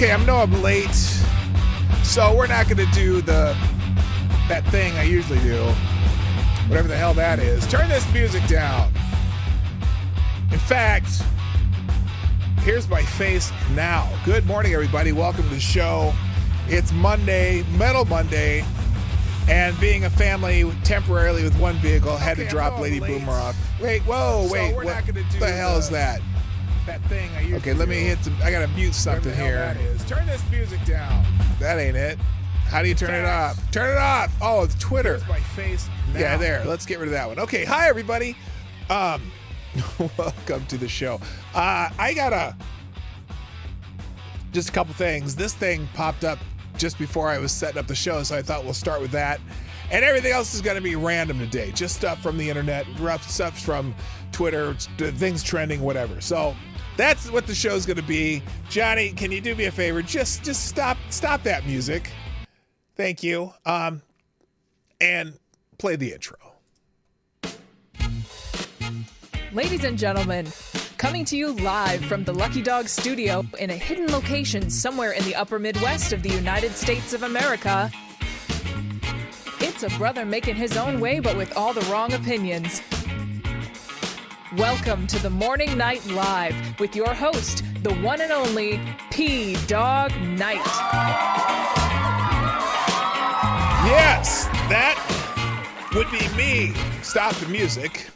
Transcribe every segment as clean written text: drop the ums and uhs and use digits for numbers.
Okay, I know I'm late, so we're not going to do that thing I usually do, whatever the hell that is. Turn this music down. In fact, here's my face now. Good morning, everybody. Welcome to the show. It's Monday, Metal Monday, and being a family temporarily with one vehicle, had to drop Lady Boomer off. Wait, whoa, wait, what the hell is that? That thing I usually Okay, let me hit I gotta mute something here. That is. Turn this music down. That ain't it. How do you turn it off? Turn it off! Oh, it's Twitter. Here's my face now. Yeah, there. Let's get rid of that one. Okay, hi everybody. Welcome to the show. I got just a couple things. This thing popped up just before I was setting up the show, so I thought we'll start with that. And everything else is going to be random today. Just stuff from the internet, rough stuff from Twitter, things trending, whatever. So that's what the show's going to be. Johnny, can you do me a favor? Just stop that music. Thank you. And play the intro. Ladies and gentlemen, coming to you live from the Lucky Dog studio in a hidden location somewhere in the upper Midwest of the United States of America, it's a brother making his own way but with all the wrong opinions. Welcome to the Morning Night Live with your host, the one and only P-Dog Knight. Yes, that would be me. Stop the music.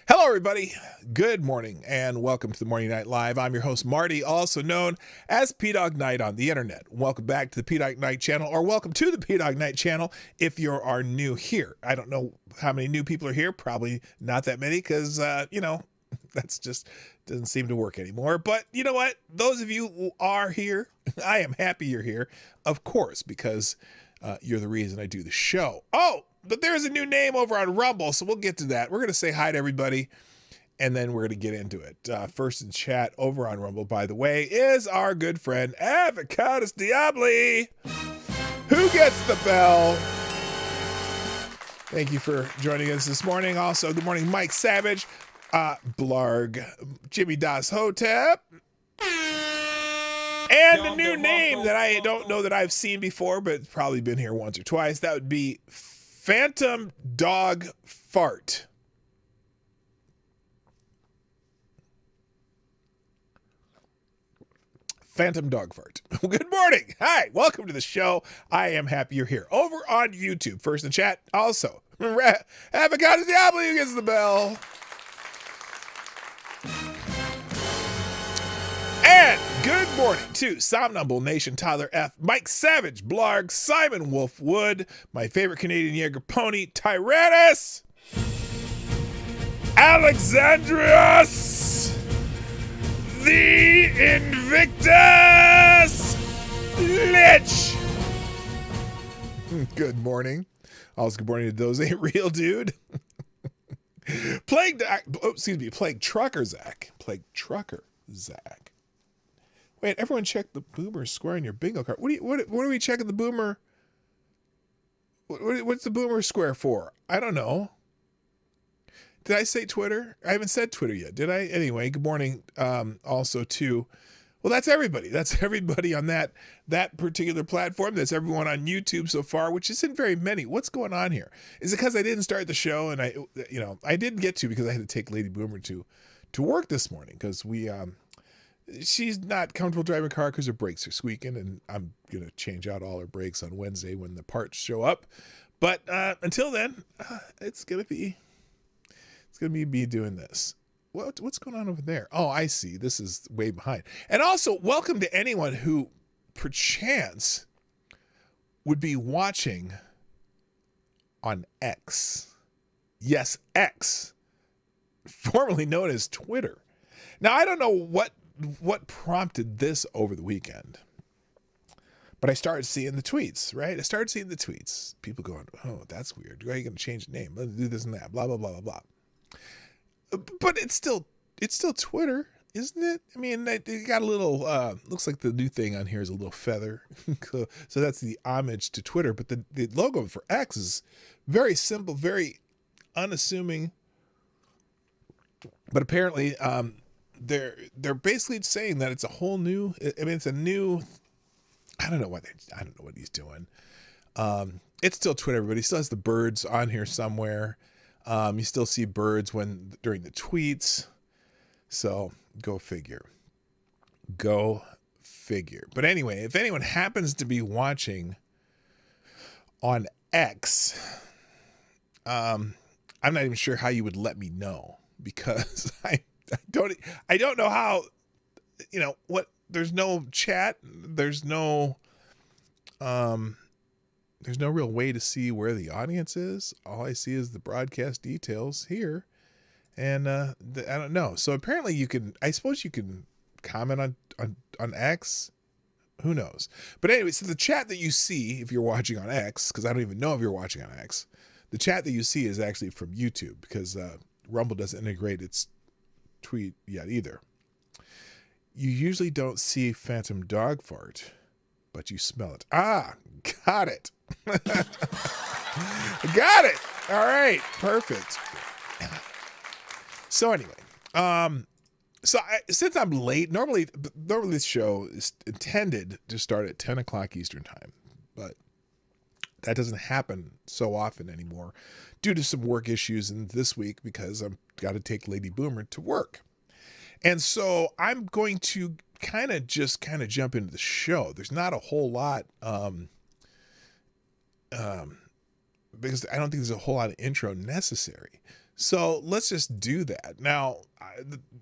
Hello, everybody. Good morning, and welcome to the Morning Night Live. I'm your host, Marty, also known as P-Dog Knight on the internet. Welcome back to the P-Dog Knight channel, or welcome to the P-Dog Knight channel if you are new here. I don't know how many new people are here. Probably not that many, because, that's just doesn't seem to work anymore. But you know what? Those of you who are here, I am happy you're here, of course, because you're the reason I do the show. Oh! But there's a new name over on Rumble, so we'll get to that. We're going to say hi to everybody, and then we're going to get into it. First in chat over on Rumble, by the way, is our good friend, Avocados Diabli, who gets the bell. Thank you for joining us this morning. Also, good morning, Mike Savage, Blarg, Jimmy Das Hotep, and the new name that I don't know that I've seen before, but it's probably been here once or twice. That would be Phantom Dog Fart. Phantom Dog Fart. Good morning. Hi. Welcome to the show. I am happy you're here. Over on YouTube, first in chat. Also, Avocado Diablo, who gets the bell. And good morning to Somnambule Nation, Tyler F., Mike Savage, Blarg, Simon Wolfwood, my favorite Canadian Jaeger pony, Tyrannus, Alexandrius, the Invictus Lich. Good morning. Also, good morning to those ain't real, dude. Plague Trucker Zach. Plague Trucker Zach. Wait, everyone check the boomer square in your bingo card. What are we checking the boomer? What's the boomer square for? I don't know. Did I say Twitter? I haven't said Twitter yet, did I? Anyway, good morning. Also to, well, that's everybody. That's everybody on that particular platform. That's everyone on YouTube so far, which isn't very many. What's going on here? Is it because I didn't start the show and I didn't get to because I had to take Lady Boomer to work this morning because she's not comfortable driving a car because her brakes are squeaking, and I'm going to change out all her brakes on Wednesday when the parts show up. But until then, it's going to be me doing this. What's going on over there? Oh, I see. This is way behind. And also, welcome to anyone who, perchance, would be watching on X. Yes, X, formerly known as Twitter. Now, I don't know what prompted this over the weekend, but I started seeing the tweets, right? I started seeing the tweets. People going, oh, that's weird. Why are you going to change the name? Let's do this and that, blah, blah, blah, blah, blah. But it's still Twitter, isn't it? I mean, it got a little, looks like the new thing on here is a little feather. So that's the homage to Twitter. But the logo for X is very simple, very unassuming. But apparently, they're basically saying that it's a whole new, I mean, it's a new I don't know what he's doing. It's still Twitter, everybody. He still has the birds on here somewhere. You still see birds during the tweets. So go figure. Go figure. But anyway, if anyone happens to be watching on X, I'm not even sure how you would let me know, because I don't know how, there's no chat, there's no real way to see where the audience is. All I see is the broadcast details here, and I don't know. So apparently I suppose you can comment on X. Who knows? But anyway, so the chat that you see if you're watching on X, because I don't even know if you're watching on X, the chat that you see is actually from YouTube, because Rumble doesn't integrate its tweet yet either. You usually don't see phantom dog fart, but you smell it. Ah, got it. Got it. All right, perfect. So anyway, since I'm late, normally this show is intended to start at 10 o'clock Eastern time, but that doesn't happen so often anymore due to some work issues in this week, because I've got to take Lady Boomer to work. And so I'm going to kind of jump into the show. There's not a whole lot, because I don't think there's a whole lot of intro necessary. So let's just do that. Now,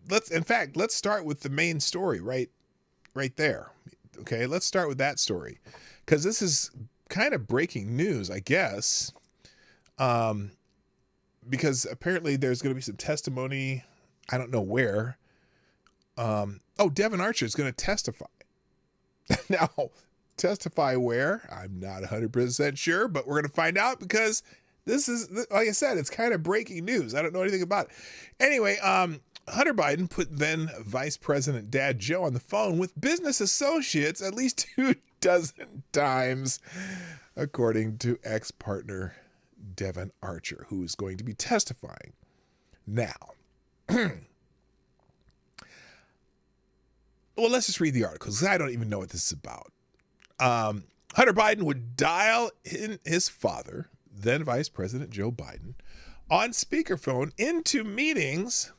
let's start with the main story right there. Okay, let's start with that story, because this is kind of breaking news, I guess. Because apparently there's going to be some testimony. I don't know where. Devin Archer is going to testify. Now, testify where? I'm not 100% sure, but we're going to find out, because this is, like I said, it's kind of breaking news. I don't know anything about it. Anyway, Hunter Biden put then Vice President Dad Joe on the phone with business associates at least 24 times, according to ex-partner Devin Archer, who is going to be testifying. Now, well, let's just read the article, because I don't even know what this is about. Hunter Biden would dial in his father, then Vice President Joe Biden, on speakerphone into meetings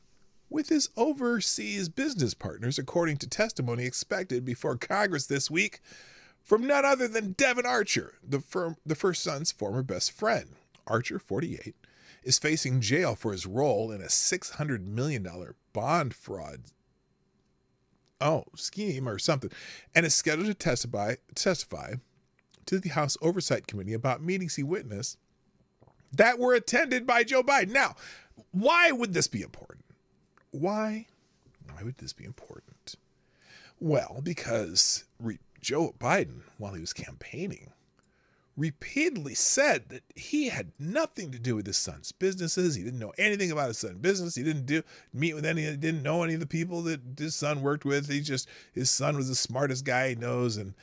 with his overseas business partners, according to testimony expected before Congress this week from none other than Devin Archer, the first son's former best friend. Archer, 48, is facing jail for his role in a $600 million bond fraud scheme or something, and is scheduled to testify to the House Oversight Committee about meetings he witnessed that were attended by Joe Biden. Now, why would this be important? Why would this be important? Well, because Joe Biden, while he was campaigning, repeatedly said that he had nothing to do with his son's businesses. He didn't know anything about his son's business. He didn't meet with didn't know any of the people that his son worked with. His son was the smartest guy he knows. And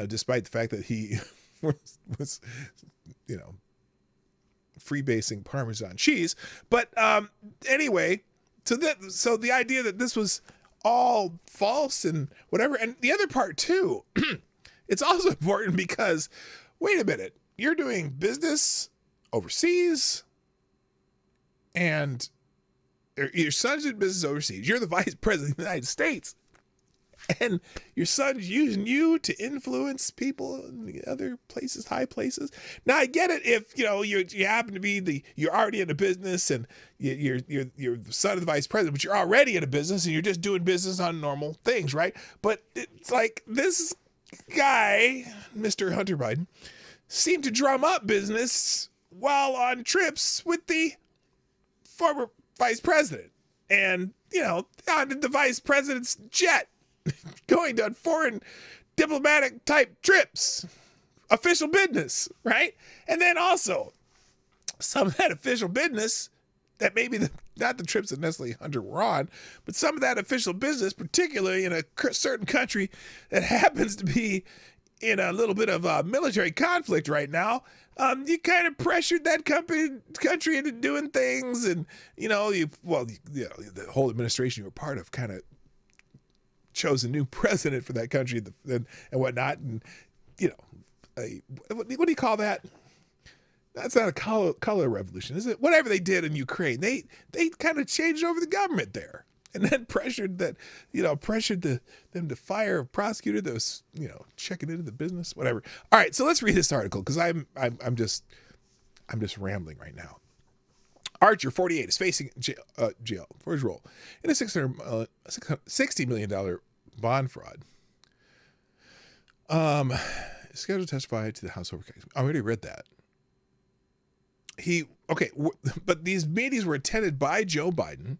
despite the fact that he was freebasing Parmesan cheese. But anyway, so the idea that this was all false and whatever. And the other part too, it's also important because, wait a minute, you're doing business overseas and your son's doing business overseas. You're the vice president of the United States. And your son's using you to influence people in the other places, high places. Now I get it if you happen to be you're already in a business and you're the son of the vice president, but you're already in a business and you're just doing business on normal things, right? But it's like this guy, Mr. Hunter Biden, seemed to drum up business while on trips with the former vice president, and on the vice president's jet. Going on foreign diplomatic type trips, official business, right? And then also some of that official business that maybe not the trips that necessarily Hunter were on, but some of that official business, particularly in a certain country that happens to be in a little bit of a military conflict right now, you kind of pressured that country into doing things, and the whole administration you were part of kind of chose a new president for that country and whatnot, and you know, what do you call that? That's not a color revolution, is it? Whatever they did in Ukraine, they kind of changed over the government there, and then pressured them to fire a prosecutor that was, checking into the business, whatever. All right, so let's read this article because I'm just rambling right now. Archer, 48, is facing jail for his role in a $60 million bond fraud. Scheduled to testify to the House Overcast. I already read that. But these meetings were attended by Joe Biden,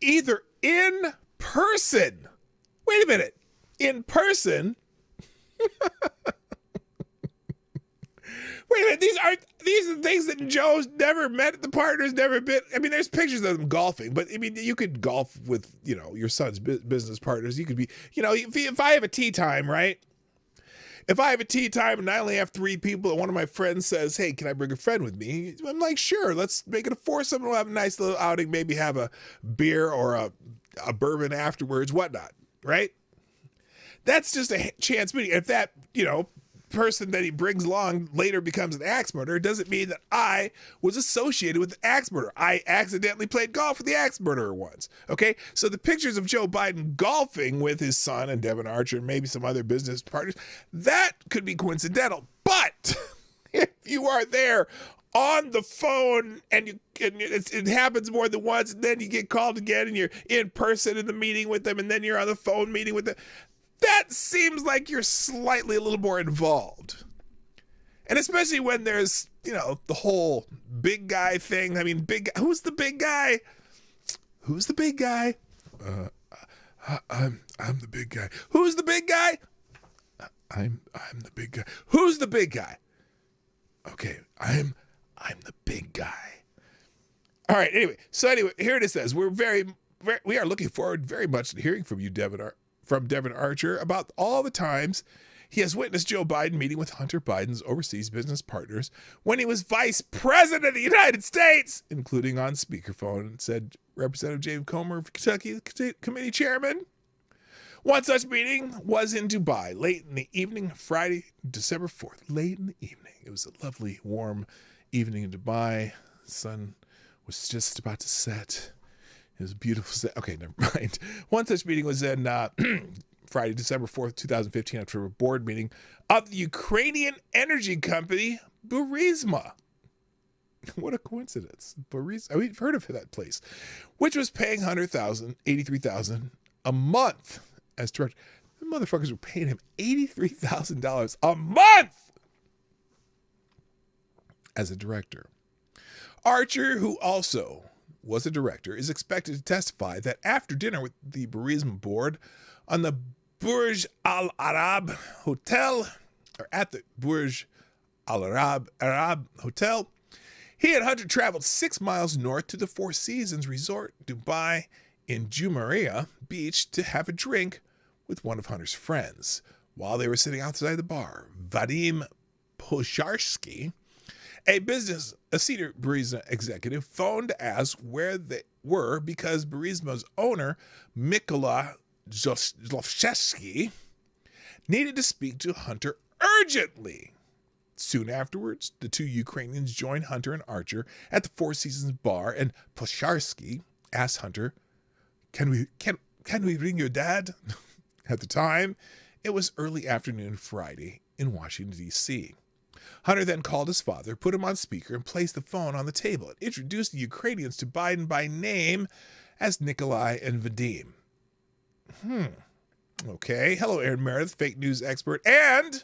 either in person. Wait a minute, in person. Wait a minute, these are things that Joe's never met, the partners never been. I mean, there's pictures of them golfing, but I mean, you could golf with, your son's business partners. You could be, if I have a tea time, right? If I have a tea time and I only have 3 people and one of my friends says, hey, can I bring a friend with me? I'm like, sure, let's make it a foursome. We'll have a nice little outing, maybe have a beer or a bourbon afterwards, whatnot, right? That's just a chance meeting. If that, person that he brings along later becomes an axe murderer, it doesn't mean that I was associated with the axe murderer. I accidentally played golf with the axe murderer once. Okay, so the pictures of Joe Biden golfing with his son and Devin Archer and maybe some other business partners, that could be coincidental. But if you are there on the phone and it happens more than once, and then you get called again and you're in person in the meeting with them, and then you're on the phone meeting with them, that seems like you're slightly a little more involved. And especially when there's, the whole big guy thing. I mean, who's the big guy? Who's the big guy? I'm the big guy. Who's the big guy? I'm the big guy. Who's the big guy? Okay, I'm the big guy. All right, anyway, here it says, we are looking forward very much to hearing from you, Devin Archer, about all the times he has witnessed Joe Biden meeting with Hunter Biden's overseas business partners when he was vice president of the United States, including on speakerphone, said Representative James Comer, Kentucky committee chairman. One such meeting was in Dubai late in the evening, Friday, December 4th. Late in the evening. It was a lovely, warm evening in Dubai. The sun was just about to set. It was a beautiful set. Okay, never mind. One such meeting was in Friday, December 4th, 2015, after a board meeting of the Ukrainian energy company, Burisma. What a coincidence. Burisma. We've heard of that place, which was paying $83,000 a month as director. The motherfuckers were paying him $83,000 a month as a director. Archer, who also was a director, is expected to testify that after dinner with the Burisma board on the Burj Al Arab Hotel, or at the Burj Al Arab Hotel, he and Hunter traveled 6 miles north to the Four Seasons Resort, Dubai, in Jumeirah Beach to have a drink with one of Hunter's friends. While they were sitting outside the bar, Vadim Posharsky, a senior Burisma executive, phoned to ask where they were because Burisma's owner, Mykola Zlovshevsky, needed to speak to Hunter urgently. Soon afterwards, the two Ukrainians joined Hunter and Archer at the Four Seasons bar, and Posharsky asked Hunter, Can we ring your dad? At the time, it was early afternoon Friday in Washington, D.C. Hunter then called his father, put him on speaker, and placed the phone on the table and introduced the Ukrainians to Biden by name as Nikolai and Vadim. Okay. Hello, Aaron Meredith, fake news expert, and...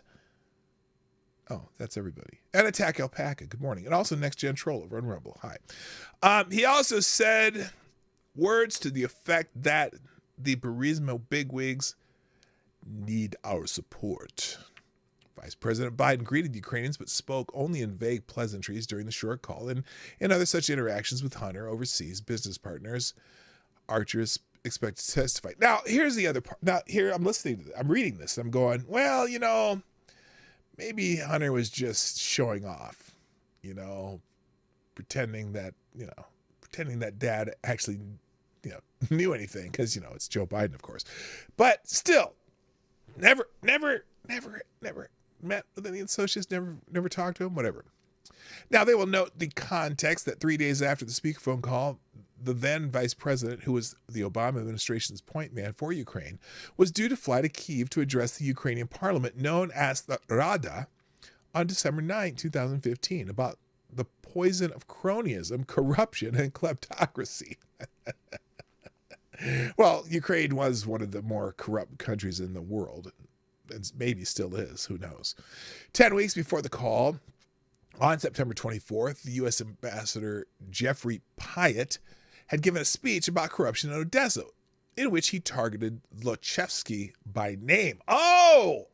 Oh, that's everybody. And Attack Alpaca, good morning. And also Next Gen Troll over on Rumble. Hi. He also said words to the effect that the Burisma bigwigs need our support. Vice President Biden greeted the Ukrainians but spoke only in vague pleasantries during the short call and in other such interactions with Hunter overseas business partners. Archer is expected to testify. Now, here's the other part. Now, here I'm listening to this. I'm reading this. I'm going, well, maybe Hunter was just showing off, pretending that dad actually, knew anything because, it's Joe Biden, of course. But still, never met with any associates, never talked to him, whatever. Now, they will note the context that 3 days after the speakerphone call, the then vice president, who was the Obama administration's point man for Ukraine, was due to fly to Kyiv to address the Ukrainian parliament, known as the Rada, on December 9, 2015, about the poison of cronyism, corruption, and kleptocracy. Well, Ukraine was one of the more corrupt countries in the world, and maybe still is, who knows. 10 weeks before the call, on September 24th, the U.S. Ambassador Jeffrey Pyatt had given a speech about corruption in Odessa, in which he targeted Zlochevsky by name. Oh,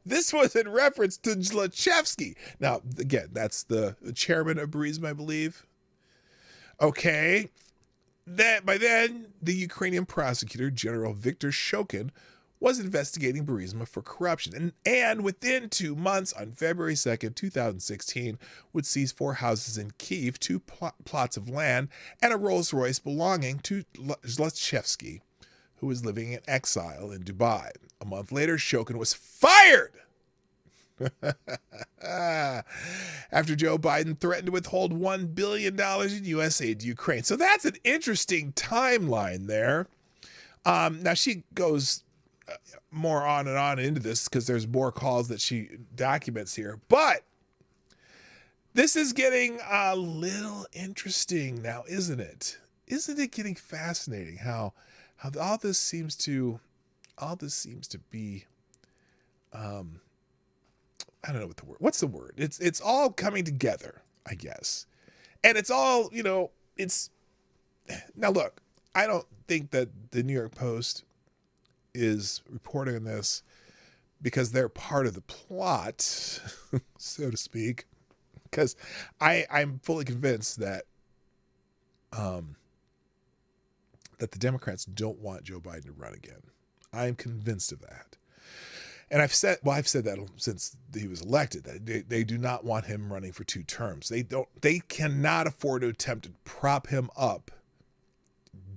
this was in reference to Zlochevsky. Now, again, that's the chairman of Burisma, I believe. Okay. By then, the Ukrainian prosecutor, General Viktor Shokin, was investigating Burisma for corruption. And within 2 months, on February 2nd, 2016, would seize 4 houses in Kyiv, 2 plots of land, and a Rolls Royce belonging to Zlochevsky, who was living in exile in Dubai. A month later, Shokin was fired after Joe Biden threatened to withhold $1 billion in U.S. aid to Ukraine. So that's an interesting timeline there. Now, she goes more on and on into this because there's more calls that she documents here. But this is getting a little interesting now, isn't it? Isn't it getting fascinating how all this seems to be I don't know what the word. What's the word? It's all coming together, I guess. And it's all, it's now look, I don't think that the New York Post is reporting on this because they're part of the plot, so to speak. Because I'm fully convinced that that the Democrats don't want Joe Biden to run again. I'm convinced of that. And I've said that since he was elected, that they do not want him running for 2 terms. They cannot afford to attempt to prop him up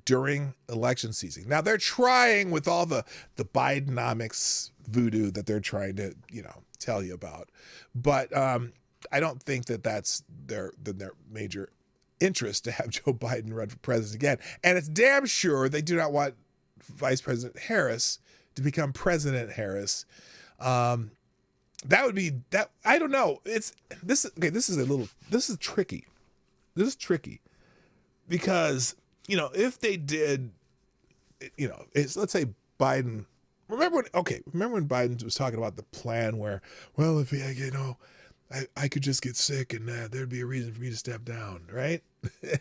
during election season. Now they're trying with all the Bidenomics voodoo that they're trying to, tell you about. But I don't think that that's their major interest to have Joe Biden run for president again. And it's damn sure they do not want Vice President Harris to become President Harris. That would be that. I don't know. This is tricky. This is tricky because, if they did, let's say Biden, remember when Biden was talking about the plan where, well, if I could just get sick and there'd be a reason for me to step down, right?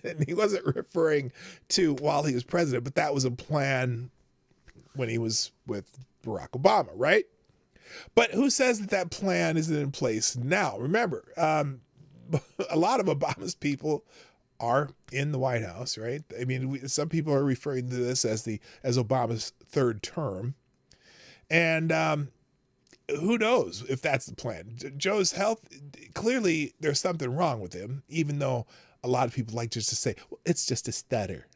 And he wasn't referring to while he was president, but that was a plan when he was with Barack Obama, right? But who says that plan isn't in place now? Remember, a lot of Obama's people are in the White House, right? I mean, some people are referring to this as Obama's 3rd term. And who knows if that's the plan? Joe's health, clearly there's something wrong with him, even though a lot of people like just to say, well, it's just a stutter.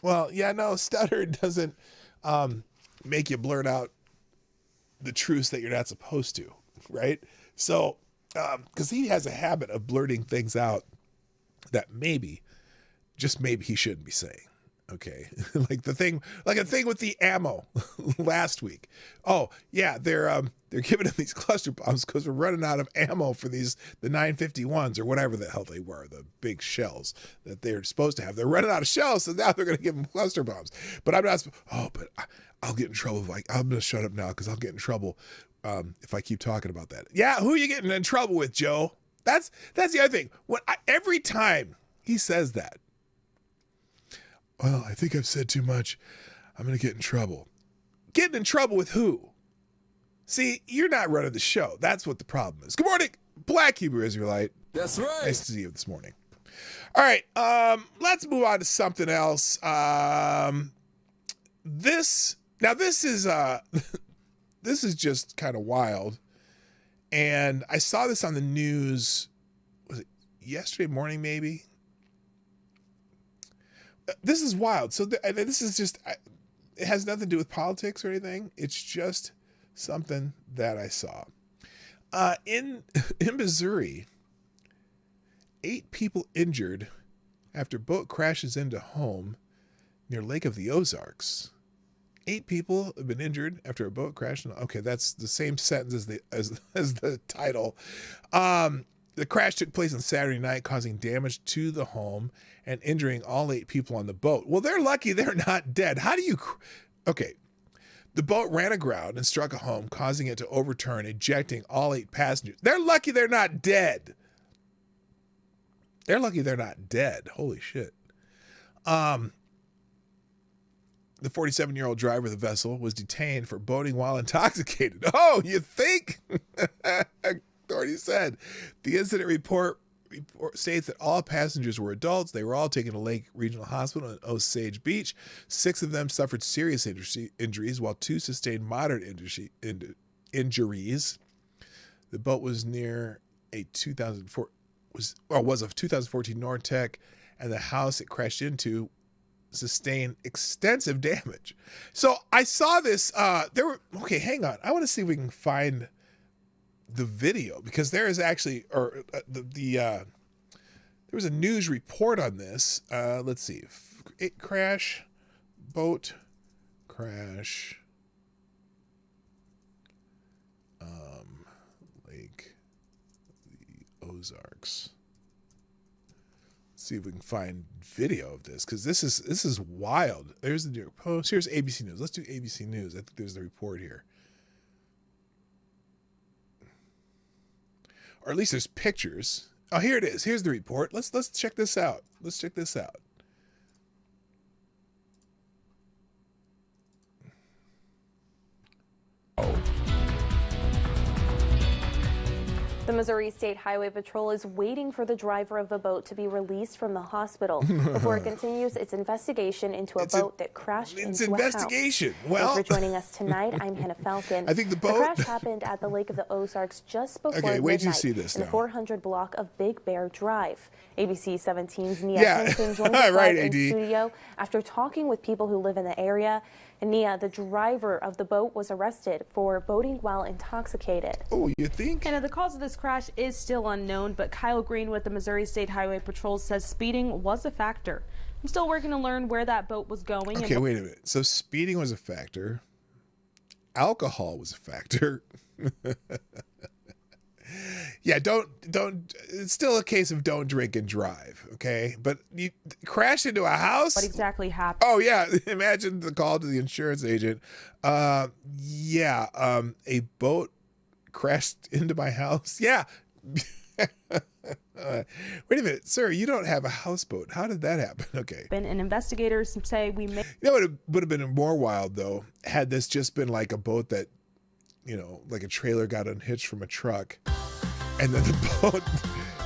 Well, yeah, no, stutter doesn't make you blurt out the truths that you're not supposed to, right? So, because he has a habit of blurting things out that just maybe he shouldn't be saying. Okay, like a thing with the ammo last week. Oh yeah, they're giving him these cluster bombs because we're running out of ammo for the 951s or whatever the hell they were, the big shells that they're supposed to have. They're running out of shells, so now they're going to give him cluster bombs. But I'm not. But I'll get in trouble. I'm going to shut up now because I'll get in trouble if I keep talking about that. Yeah, who are you getting in trouble with, Joe? That's the other thing. Every time he says that. Well, I think I've said too much. I'm going to get in trouble. Getting in trouble with who? See, you're not running the show. That's what the problem is. Good morning, Black Hebrew Israelite. That's right. Nice to see you this morning. All right, let's move on to something else. This is this is just kind of wild. And I saw this on the news, was it yesterday morning maybe? This is wild. So this is just, it has nothing to do with politics or anything. It's just something that I saw. In Missouri, 8 people injured after boat crashes into home near Lake of the Ozarks. 8 people have been injured after a boat crashed. Okay, that's the same sentence as the title. The crash took place on Saturday night, causing damage to the home and injuring all 8 people on the boat. Well, they're lucky they're not dead. How do you... Okay. The boat ran aground and struck a home, causing it to overturn, ejecting all 8 passengers. They're lucky they're not dead. They're lucky they're not dead. Holy shit. The 47-year-old driver of the vessel was detained for boating while intoxicated. Oh, you think? Authorities said. The incident report states that all passengers were adults. They were all taken to Lake Regional Hospital in Osage Beach. 6 of them suffered serious injuries, while 2 sustained moderate injuries. The boat was near a 2014 Nortec, and the house it crashed into sustained extensive damage. So I saw this. Okay, hang on. I want to see if we can find the video, because there is actually, there was a news report on this. Let's see. Boat crash, Lake the Ozarks. See if we can find video of this, because this is wild. There's the New York Post. Here's ABC News. Let's do ABC News. I think there's the report here, or at least there's pictures. Oh, here it is. Here's the report. Let's check this out. Let's check this out. The Missouri State Highway Patrol is waiting for the driver of the boat to be released from the hospital before it continues its investigation into a boat that crashed into a house. Well, thanks for joining us tonight. I'm Hannah Falcon. I think the crash happened at the Lake of the Ozarks just before midnight till you see this in the now. 400 block of Big Bear Drive. ABC 17's Nia Henson joins All us right, live in AD. studio after talking with people who live in the area. And Nia, the driver of the boat was arrested for boating while intoxicated. Oh, you think? And the cause of this crash is still unknown, but Kyle Green with the Missouri State Highway Patrol says speeding was a factor. I'm still working to learn where that boat was going. Okay, wait a minute. So speeding was a factor. Alcohol was a factor. Yeah, don't. It's still a case of don't drink and drive, okay? But you crash into a house. What exactly happened? Oh yeah, imagine the call to the insurance agent. A boat crashed into my house. Yeah. Wait a minute, sir. You don't have a houseboat. How did that happen? Okay. And investigators say we may. You know, it would have been more wild though had this just been like a boat that, like a trailer got unhitched from a truck. And then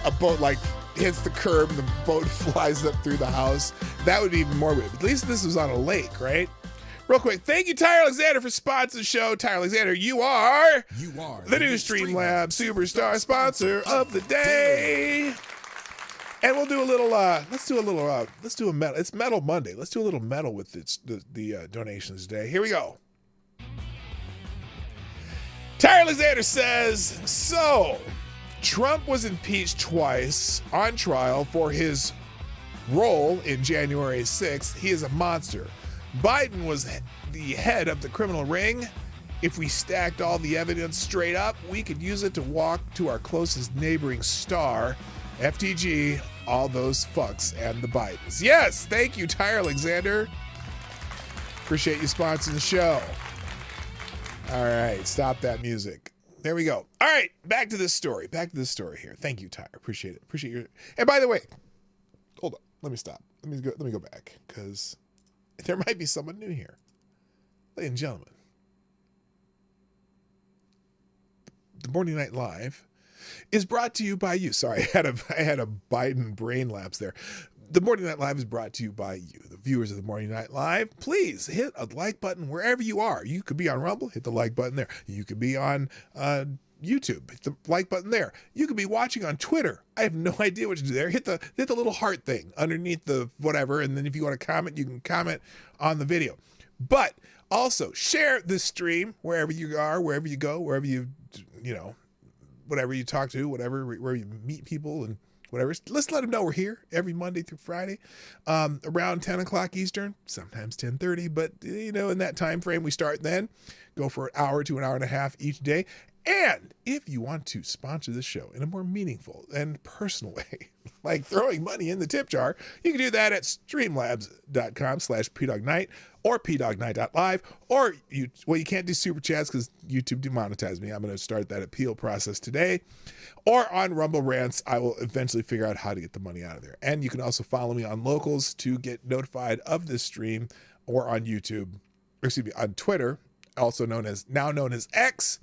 a boat like hits the curb and the boat flies up through the house. That would be even more weird. At least this was on a lake, right? Real quick, thank you, Tyler Alexander, for sponsoring the show. Tyler Alexander, you are the new Streamlab Superstar sponsor of the day. And we'll do a little. Let's do a metal. It's Metal Monday. Let's do a little metal with the donations today. Here we go. Tyler Alexander says, so Trump was impeached twice on trial for his role in January 6th. He is a monster. Biden was the head of the criminal ring. If we stacked all the evidence straight up, we could use it to walk to our closest neighboring star, FTG, all those fucks and the Bidens. Yes, thank you, Tyler Alexander. Appreciate you sponsoring the show. All right, stop that music. There we go. All right, back to this story. Here. Thank you, Tyler. Appreciate it. Appreciate your. And by the way, hold on. Let me stop. Let me go back, because there might be someone new here. Ladies and gentlemen, the Morning Night Live is brought to you by you. Sorry, I had a Biden brain lapse there. The Morning Night Live is brought to you by you, the viewers of the Morning Night Live. Please hit a like button wherever you are. You could be on Rumble, hit the like button there. You could be on YouTube, hit the like button there. You could be watching on Twitter. I have no idea what to do there. Hit the little heart thing underneath the whatever, and then if you want to comment, you can comment on the video. But also share this stream wherever you are, wherever you go, wherever you whatever you talk to, whatever, where you meet people and whatever. Let's let them know we're here every Monday through Friday, around 10 o'clock Eastern, sometimes 10:30, but in that time frame we start then. Go for an hour to an hour and a half each day. And if you want to sponsor the show in a more meaningful and personal way, like throwing money in the tip jar, you can do that at streamlabs.com/pdognight or pdognight.live, or you can't do super chats because YouTube demonetized me. I'm going to start that appeal process today. Or on Rumble Rants, I will eventually figure out how to get the money out of there. And you can also follow me on Locals to get notified of this stream, or on on Twitter, also known as X.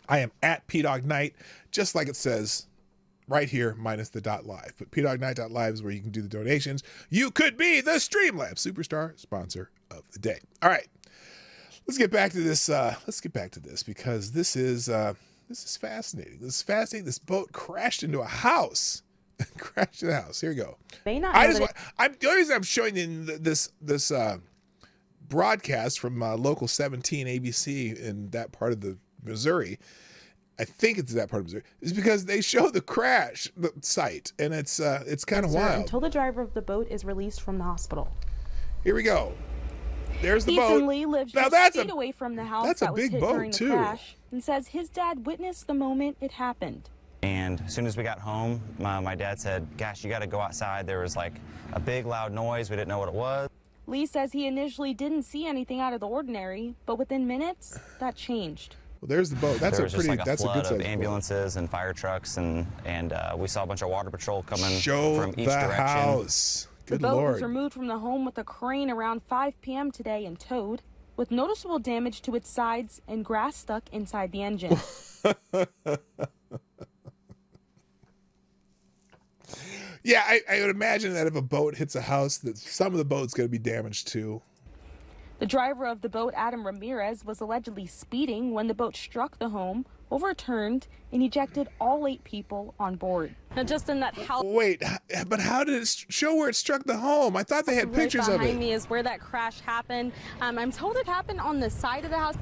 I am at pdognight, just like it says right here, minus the .live. But pdognight.live is where you can do the donations. You could be the Streamlabs Superstar sponsor of the day. All right, let's get back to this. Because this is fascinating. This is fascinating. This boat crashed into a house. Crashed into a house. Here we go. May not The only reason I'm showing you this broadcast from Local 17 ABC in that part of the Missouri, I think it's that part of Missouri, is because they show the crash site, and it's kind of wild. Until the driver of the boat is released from the hospital. Here we go. There's the boat. Ethan Lee lives just feet away from the house that was hit during the crash, and says his dad witnessed the moment it happened. And as soon as we got home, my dad said, "Gosh, you got to go outside." There was like a big loud noise. We didn't know what it was. Lee says he initially didn't see anything out of the ordinary, but within minutes, that changed. Well, there's the boat. That's there was a pretty. Just like that's a flood a good size of ambulances and fire trucks, and we saw a bunch of water patrol coming from each direction. House. Good the boat Lord. was removed from the home with a crane around 5 p.m. today and towed, with noticeable damage to its sides and grass stuck inside the engine. Yeah, I would imagine that if a boat hits a house, that some of the boat's going to be damaged too. The driver of the boat, Adam Ramirez, was allegedly speeding when the boat struck the home, overturned, and ejected all 8 people on board. Now, just in that house. Wait, but how did it show where it struck the home? I thought they had pictures of it. Behind me is where that crash happened. I'm told it happened on the side of the house.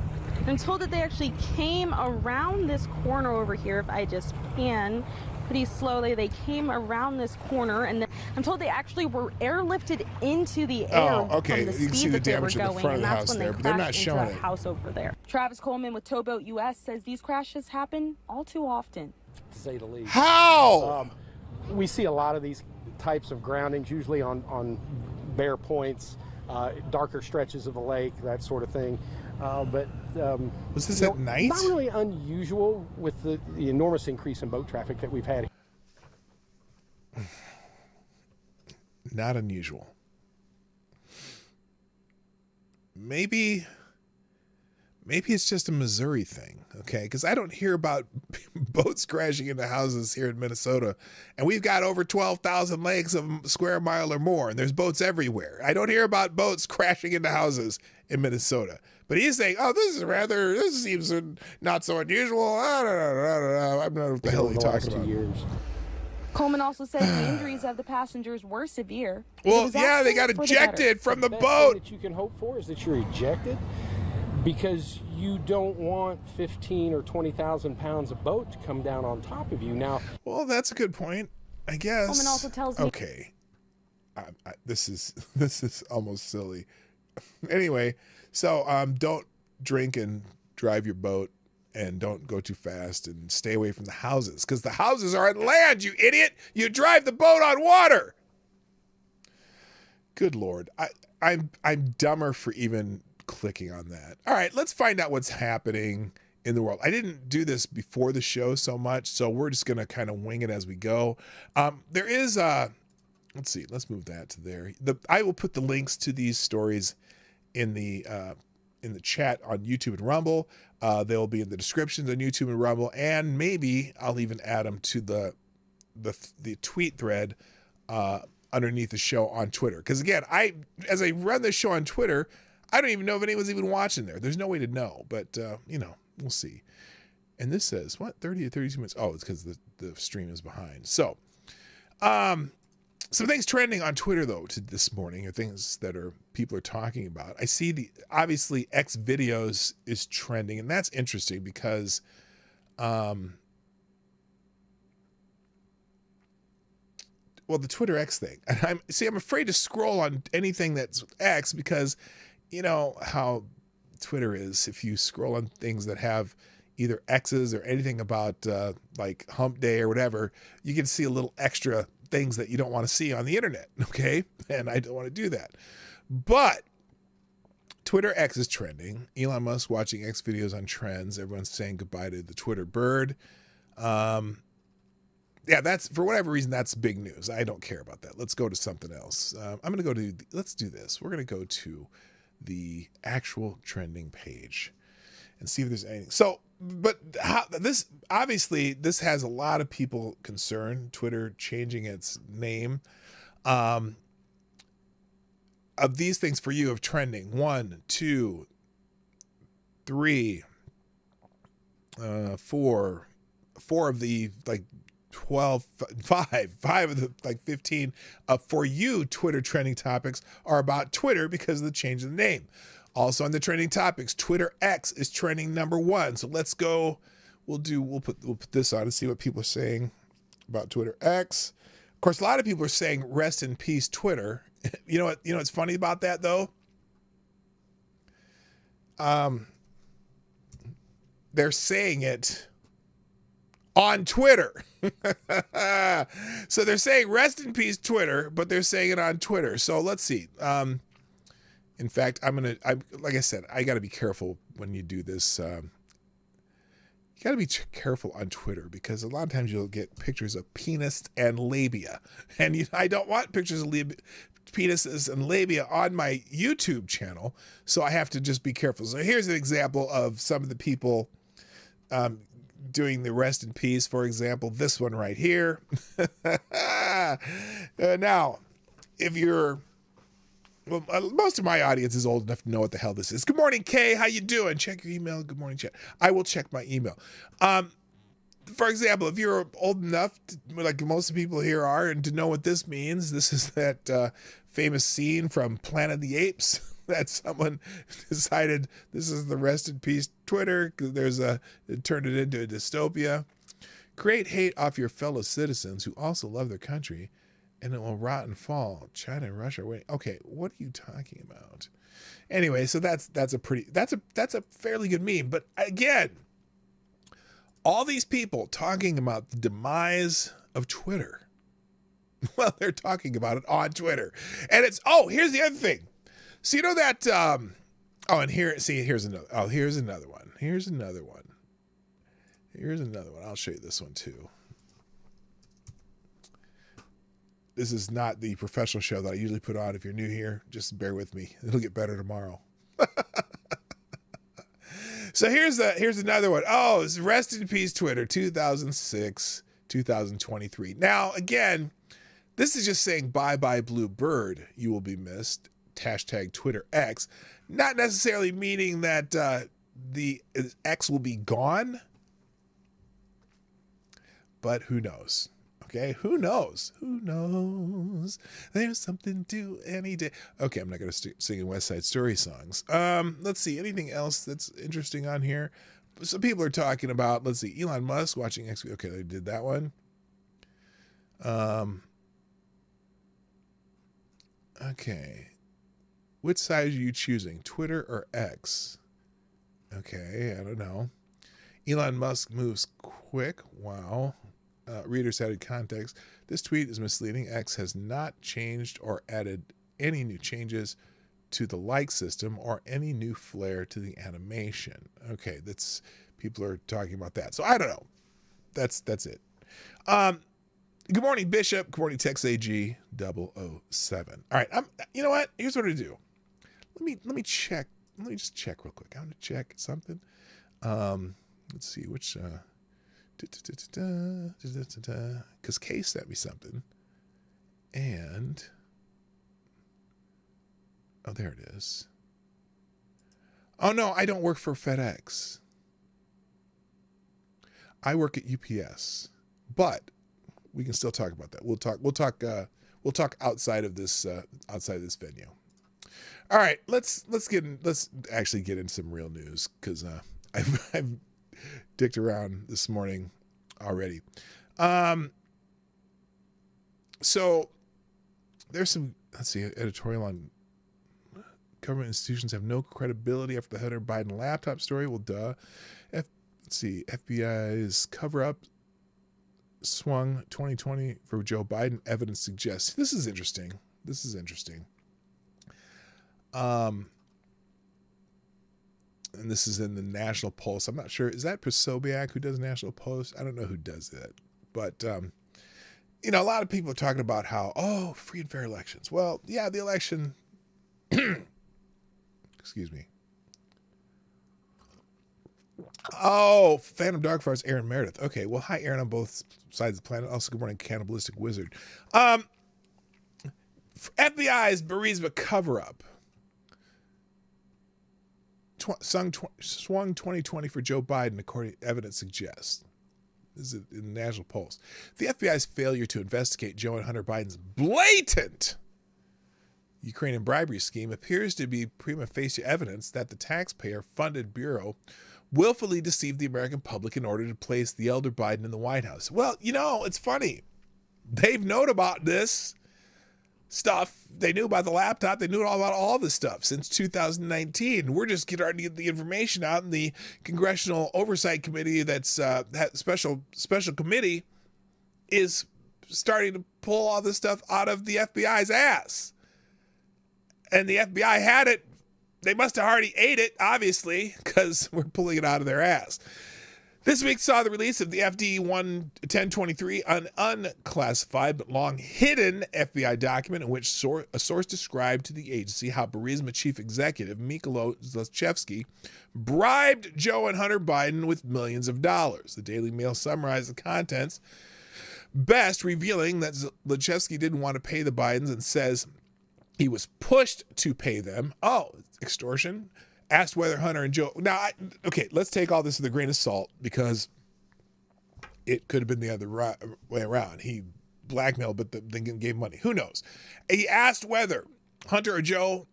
I'm told that they actually came around this corner over here, if I just pan pretty slowly. They came around this corner, and then I'm told they actually were airlifted into the air. Oh, okay. From the You can see speed the that they were damage in the going, front of and the that's house when there, they but they're not crashed into showing that it. house over there. Travis Coleman with Towboat US says these crashes happen all too often. To say the least. How? We see a lot of these types of groundings, usually on bare points, darker stretches of the lake, that sort of thing. Was this at night? Not really unusual with the enormous increase in boat traffic that we've had. Not unusual. Maybe it's just a Missouri thing, okay? Because I don't hear about boats crashing into houses here in Minnesota, and we've got over 12,000 lakes of square mile or more, and there's boats everywhere. I don't hear about boats crashing into houses in Minnesota. But he's saying, "Oh, this seems not so unusual." I don't know. I don't know what the hell he's talking about. Years. Coleman also said the injuries of the passengers were severe. Well, yeah, they got ejected from the best boat. thing that you can hope for is that you're ejected, because you don't want 15 or 20,000 pounds of boat to come down on top of you. Now, well, that's a good point, I guess. Coleman also tells me. Okay, this is almost silly. Anyway, so don't drink and drive your boat, and don't go too fast, and stay away from the houses, because the houses are on land, you idiot. You drive the boat on water. Good Lord. I'm dumber for even clicking on that. All right, let's find out what's happening in the world. I didn't do this before the show so much, so we're just going to kind of wing it as we go. There is let's see, let's move that to there. I will put the links to these stories in the chat on YouTube and Rumble. They'll be in the descriptions on YouTube and Rumble, and maybe I'll even add them to the tweet thread underneath the show on Twitter. Because again, as I run this show on Twitter, I don't even know if anyone's even watching there. There's no way to know, but we'll see. And this says what, 30 to 32 minutes? Oh, it's because the stream is behind. So, some things trending on Twitter though this morning are things that people are talking about. I see obviously X videos is trending, and that's interesting because the Twitter X thing. And I'm afraid to scroll on anything that's X because you know how Twitter is. If you scroll on things that have either X's or anything about like hump day or whatever, you can see a little extra things that you don't want to see on the internet. Okay. And I don't want to do that. But Twitter X is trending. Elon Musk watching X videos on trends. Everyone's saying goodbye to the Twitter bird. Yeah, that's for whatever reason, that's big news. I don't care about that. Let's go to something else. I'm going to go to, let's do this. We're going to go to the actual trending page and see if there's anything. So, but this, obviously, this has a lot of people concerned, Twitter changing its name. Of these things for you of trending, 1, 2, 3, 4 of the like 12, 5 of the like 15 for you Twitter trending topics are about Twitter because of the change of the name. Also on the trending topics, Twitter X is trending number 1. So let's go. We'll put this on and see what people are saying about Twitter X. Of course, a lot of people are saying rest in peace Twitter. You know what's funny about that though? They're saying it on Twitter. So they're saying rest in peace Twitter, but they're saying it on Twitter. So let's see. In fact, like I said, I got to be careful when you do this. You got to be careful on Twitter because a lot of times you'll get pictures of penis and labia. And I don't want pictures of penises and labia on my YouTube channel. So I have to just be careful. So here's an example of some of the people doing the rest in peace. For example, this one right here. Now, if you're, well, most of my audience is old enough to know what the hell this is. Good morning, Kay. How you doing? Check your email. Good morning, chat. I will check my email. For example, if you're old enough, like most of the people here are, and to know what this means, this is that famous scene from Planet of the Apes that someone decided this is the rest in peace Twitter because it turned it into a dystopia. Create hate off your fellow citizens who also love their country, and it will rot and fall. China and Russia. Wait, okay, what are you talking about? Anyway, so that's a fairly good meme. But again, all these people talking about the demise of Twitter. Well, they're talking about it on Twitter, and here's the other thing. So you know that here's another one. Here's another one. I'll show you this one too. This is not the professional show that I usually put on. If you're new here, just bear with me. It'll get better tomorrow. So here's another one. Oh, it's rest in peace Twitter, 2006, 2023. Now, again, this is just saying bye-bye Blue Bird. You will be missed. Hashtag Twitter X. Not necessarily meaning that the X will be gone. But who knows? Okay, who knows? Who knows? There's something to any day. Okay, I'm not going to sing West Side Story songs. Let's see. Anything else that's interesting on here? Some people are talking about, let's see, Elon Musk watching X. Okay, they did that one. Okay. Which side are you choosing, Twitter or X? Okay, I don't know. Elon Musk moves quick. Wow. Reader cited context. This tweet is misleading. X has not changed or added any new changes to the like system or any new flair to the animation. Okay, people are talking about that. So I don't know. That's it. Good morning, Bishop. Good morning, Tex AG 007. All right, you know what? Here's what I do. Let me check. Let me just check real quick. I want to check something. Let's see which. Because Kay sent me something, and there it is. Oh no, I don't work for FedEx. I work at UPS, but we can still talk about that. We'll talk outside of this venue. All right, let's actually get into some real news because I've dicked around this morning already. So there's some, let's see, editorial on government institutions have no credibility after the Hunter Biden laptop story. Well, duh. Let's see, FBI's cover-up swung 2020 for Joe Biden. Evidence suggests. This is interesting. And this is in the National Post. I'm not sure. Is that Posobiec who does National Post? I don't know who does that. But, you know, a lot of people are talking about how, oh, free and fair elections. Well, yeah, the election, excuse me. Oh, Phantom Dogfire's Aaron Meredith. Okay, well, hi, Aaron on both sides of the planet. Also, good morning, Cannibalistic Wizard. FBI's Burisma cover-up swung 2020 for Joe Biden, according to evidence suggests. This is in the National Post. The FBI's failure to investigate Joe and Hunter Biden's blatant Ukrainian bribery scheme appears to be prima facie evidence that the taxpayer-funded bureau willfully deceived the American public in order to place the elder Biden in the White House. Well, you know, it's funny. They've known about this stuff. They knew about the laptop. They knew all about all this stuff since 2019. We're just starting to get the information out, and the Congressional Oversight Committee, that's that special committee, is starting to pull all this stuff out of the FBI's ass. And the FBI had it. They must have already ate it, obviously, because we're pulling it out of their ass. This week saw the release of the FD 1023, an unclassified but long-hidden FBI document in which a source described to the agency how Burisma chief executive Mykola Zlochevsky bribed Joe and Hunter Biden with millions of dollars. The Daily Mail summarized the contents best, revealing that Zlochevsky didn't want to pay the Bidens and says he was pushed to pay them. Oh, extortion. Asked whether Hunter and Joe... Now, okay, let's take all this with a grain of salt, because it could have been the other way around. He blackmailed, but then gave money. Who knows? He asked whether Hunter or Joe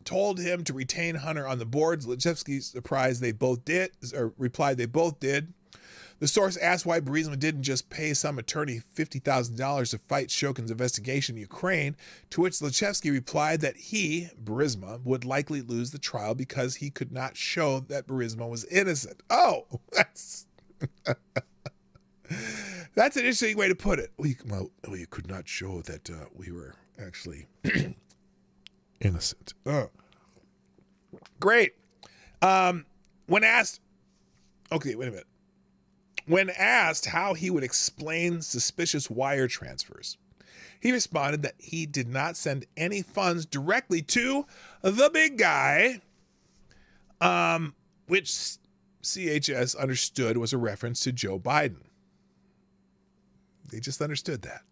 told him to retain Hunter on the board. Zlochevsky surprised they both did, or replied they both did. The source asked why Burisma didn't just pay some attorney $50,000 to fight Shokin's investigation in Ukraine, to which Zlochevsky replied that he, Burisma, would likely lose the trial because he could not show that Burisma was innocent. Oh, that's that's an interesting way to put it. We could not show that we were actually innocent. Oh, great. When asked, okay, wait a minute. When asked how he would explain suspicious wire transfers, he responded that he did not send any funds directly to the big guy, which CHS understood was a reference to Joe Biden. They just understood that.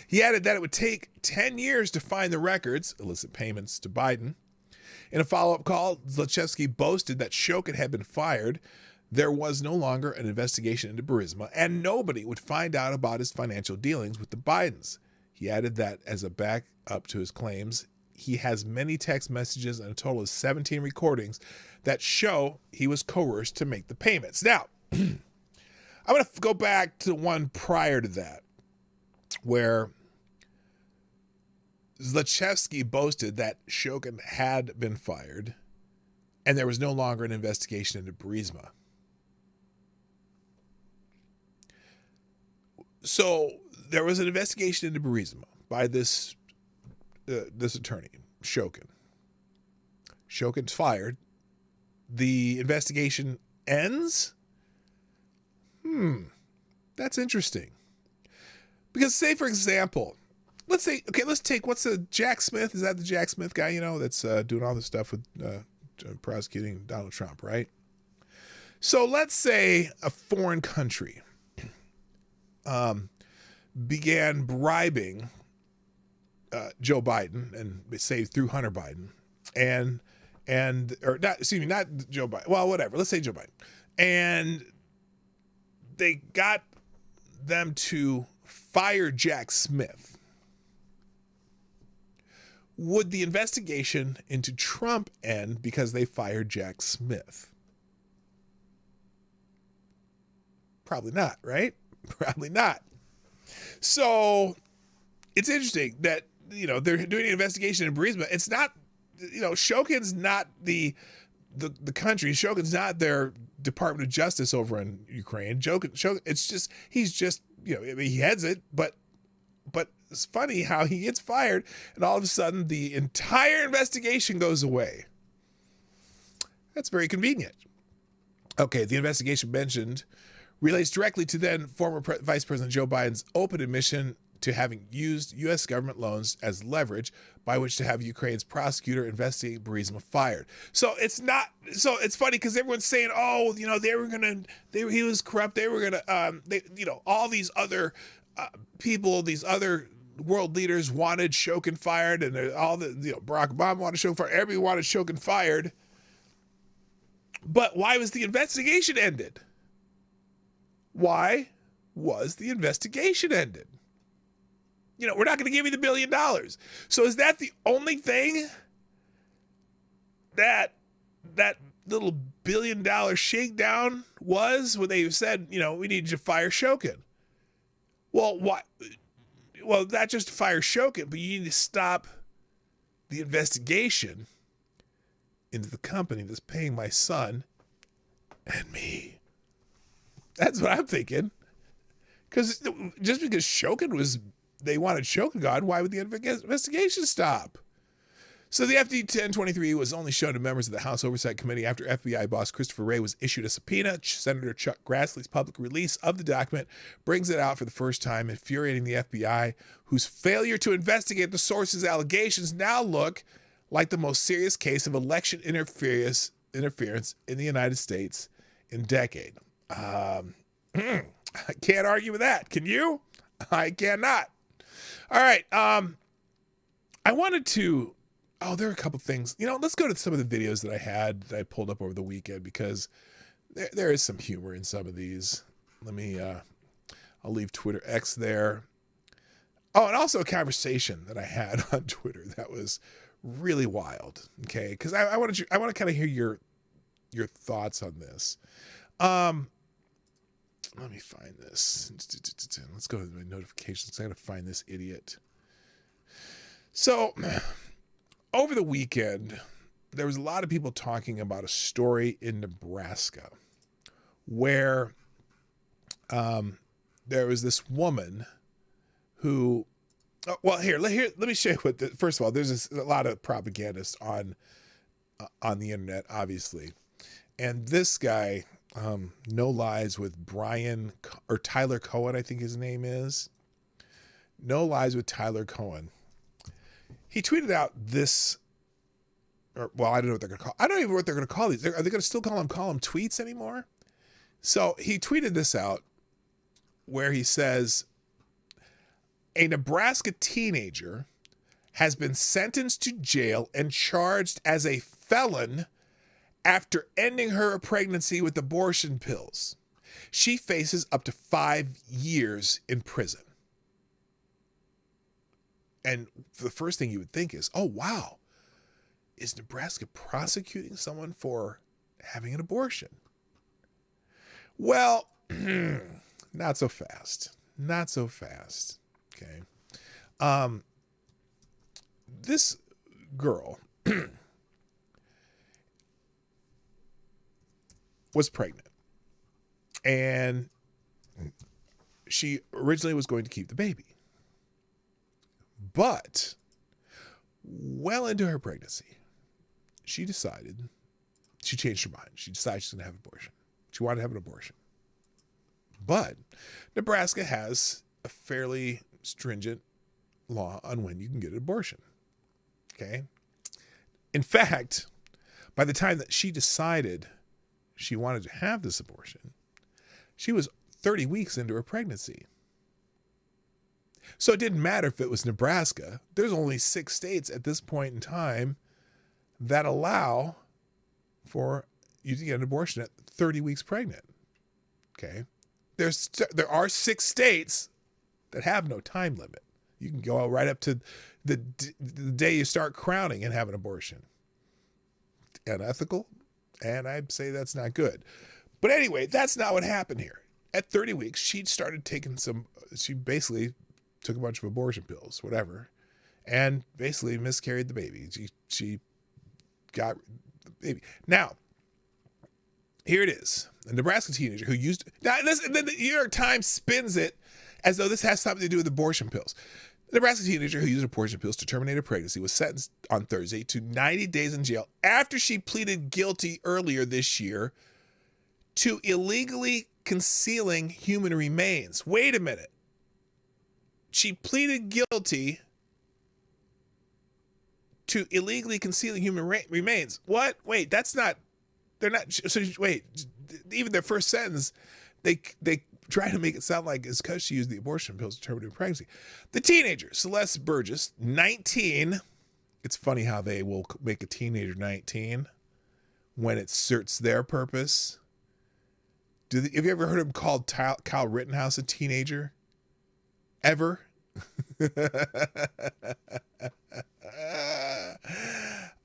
He added that it would take 10 years to find the records, illicit payments to Biden. In a follow-up call, Zlochevsky boasted that Shokin had been fired. There was no longer an investigation into Burisma, and nobody would find out about his financial dealings with the Bidens. He added that as a backup to his claims, he has many text messages and a total of 17 recordings that show he was coerced to make the payments. Now, I'm going to go back to one prior to that, where Zlochevsky boasted that Shokin had been fired and there was no longer an investigation into Burisma. So there was an investigation into Burisma by this attorney, Shokin. Shokin's fired. The investigation ends? That's interesting. Because say, for example, let's take, what's the Jack Smith? Is that the Jack Smith guy, that's doing all this stuff with prosecuting Donald Trump, right? So let's say a foreign country began bribing Joe Biden, and say through Hunter Biden, not Joe Biden. Well, whatever. Let's say Joe Biden, and they got them to fire Jack Smith. Would the investigation into Trump end because they fired Jack Smith? Probably not, right? Probably not. So it's interesting that, they're doing an investigation in Burisma. It's not, Shokin's not the country. Shokin's not their Department of Justice over in Ukraine. Shokin, it's just, he's just, he heads it, but it's funny how he gets fired and all of a sudden the entire investigation goes away. That's very convenient. Okay, the investigation mentioned relates directly to then former Vice President Joe Biden's open admission to having used U.S. government loans as leverage by which to have Ukraine's prosecutor investigating Burisma fired. So it's funny because everyone's saying, oh, he was corrupt. They were going to, all these other people, these other world leaders wanted Shokin fired, and all the, Barack Obama wanted Shokin fired. Everyone wanted Shokin fired. But why was the investigation ended? Why was the investigation ended? We're not going to give you the $1 billion. So is that the only thing that little $1 billion shakedown was when they said, we need you to fire Shokin? Well, why? Well, not just to fire Shokin, but you need to stop the investigation into the company that's paying my son and me. That's what I'm thinking. Because just because they wanted Shokin gone, why would the investigation stop? So the FD 1023 was only shown to members of the House Oversight Committee after FBI boss Christopher Wray was issued a subpoena. Senator Chuck Grassley's public release of the document brings it out for the first time, infuriating the FBI, whose failure to investigate the source's allegations now look like the most serious case of election interference in the United States in decade. I can't argue with that. Can you? I cannot. All right. I wanted to, there are a couple things, let's go to some of the videos that I pulled up over the weekend, because there is some humor in some of these. Let me, I'll leave Twitter X there. Oh, and also a conversation that I had on Twitter that was really wild. Okay. Cause I want to kind of hear your thoughts on this. Let me find this. Let's go to my notifications. I got to find this idiot. So, over the weekend, there was a lot of people talking about a story in Nebraska where there was this woman who, let me show you first of all, there's a lot of propagandists on the internet, obviously. And this guy, No Lies with Tyler Cohen, I think his name is. No Lies with Tyler Cohen. He tweeted out this, I don't know what they're going to call. I don't even know what they're going to call these. Are they going to still call them tweets anymore? So he tweeted this out where he says, a Nebraska teenager has been sentenced to jail and charged as a felon after ending her pregnancy with abortion pills. She faces up to 5 years in prison. And the first thing you would think is, oh, wow, is Nebraska prosecuting someone for having an abortion? Well, not so fast. Not so fast. Okay. This girl was pregnant, and she originally was going to keep the baby. But well into her pregnancy, she changed her mind. She decided she's going to have an abortion. She wanted to have an abortion. But Nebraska has a fairly stringent law on when you can get an abortion. Okay. In fact, by the time that she decided she wanted to have this abortion, she was 30 weeks into her pregnancy. So it didn't matter if it was Nebraska. There's only 6 states at this point in time that allow for you to get an abortion at 30 weeks pregnant. Okay. There are 6 states that have no time limit. You can go right up to the day you start crowning and have an abortion. Unethical, and I'd say that's not good. But anyway, that's not what happened here. At 30 weeks, she started taking she basically took a bunch of abortion pills, whatever, and basically miscarried the baby. She got the baby. Now, here it is. A Nebraska teenager who used... Now, and then the New York Times spins it as though this has something to do with abortion pills. The Nebraska teenager who used abortion pills to terminate a pregnancy was sentenced on Thursday to 90 days in jail after she pleaded guilty earlier this year to illegally concealing human remains. Wait a minute. She pleaded guilty to illegally concealing human remains. What? Wait, that's not... They're not... So wait, even their first sentence, they try to make it sound like it's because she used the abortion pills to terminate pregnancy. The teenager, Celeste Burgess, 19. It's funny how they will make a teenager 19 when it suits their purpose. Have you ever heard him called Kyle Rittenhouse a teenager? Ever?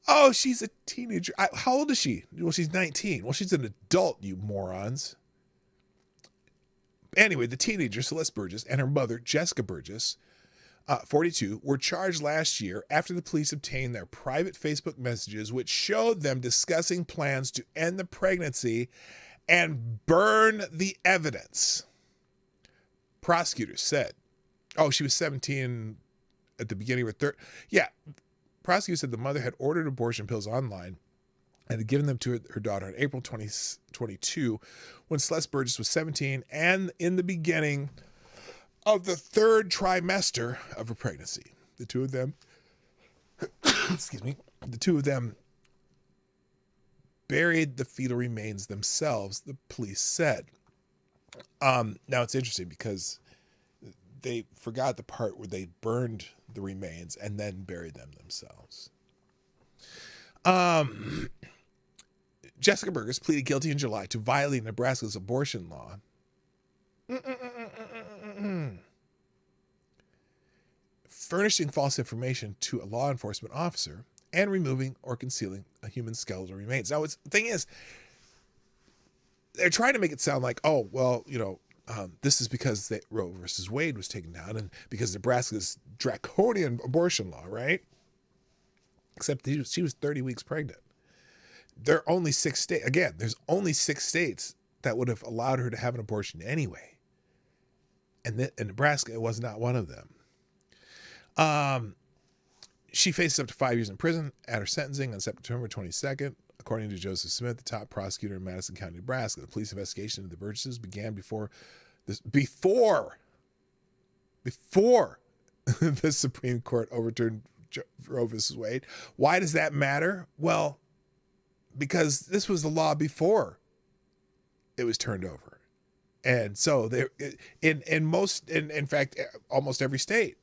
Oh, she's a teenager. How old is she? Well, she's 19. Well, she's an adult, you morons. Anyway, the teenager, Celeste Burgess, and her mother, Jessica Burgess, 42, were charged last year after the police obtained their private Facebook messages, which showed them discussing plans to end the pregnancy and burn the evidence. Prosecutors said, oh, she was 17 at the beginning of her third. Yeah. Prosecutors said the mother had ordered abortion pills online and had given them to her daughter on April 2022 when Celeste Burgess was 17 and in the beginning of the third trimester of her pregnancy. The two of them, excuse me, the two of them buried the fetal remains themselves, the police said. Now it's interesting because they forgot the part where they burned the remains and then buried them themselves. Jessica Burgess pleaded guilty in July to violating Nebraska's abortion law. Furnishing false information to a law enforcement officer and removing or concealing a human skeletal remains. Now, the thing is, they're trying to make it sound like, oh, well, this is because Roe versus Wade was taken down and because Nebraska's draconian abortion law, right? Except she was 30 weeks pregnant. There are only 6 states. Again, there's only 6 states that would have allowed her to have an abortion anyway. And in Nebraska, it was not one of them. She faces up to 5 years in prison at her sentencing on September 22nd. According to Joseph Smith, the top prosecutor in Madison County, Nebraska, the police investigation into the Burgesses began before the Supreme Court overturned Roe versus Wade. Why does that matter? Well, because this was the law before it was turned over. And so in fact, almost every state.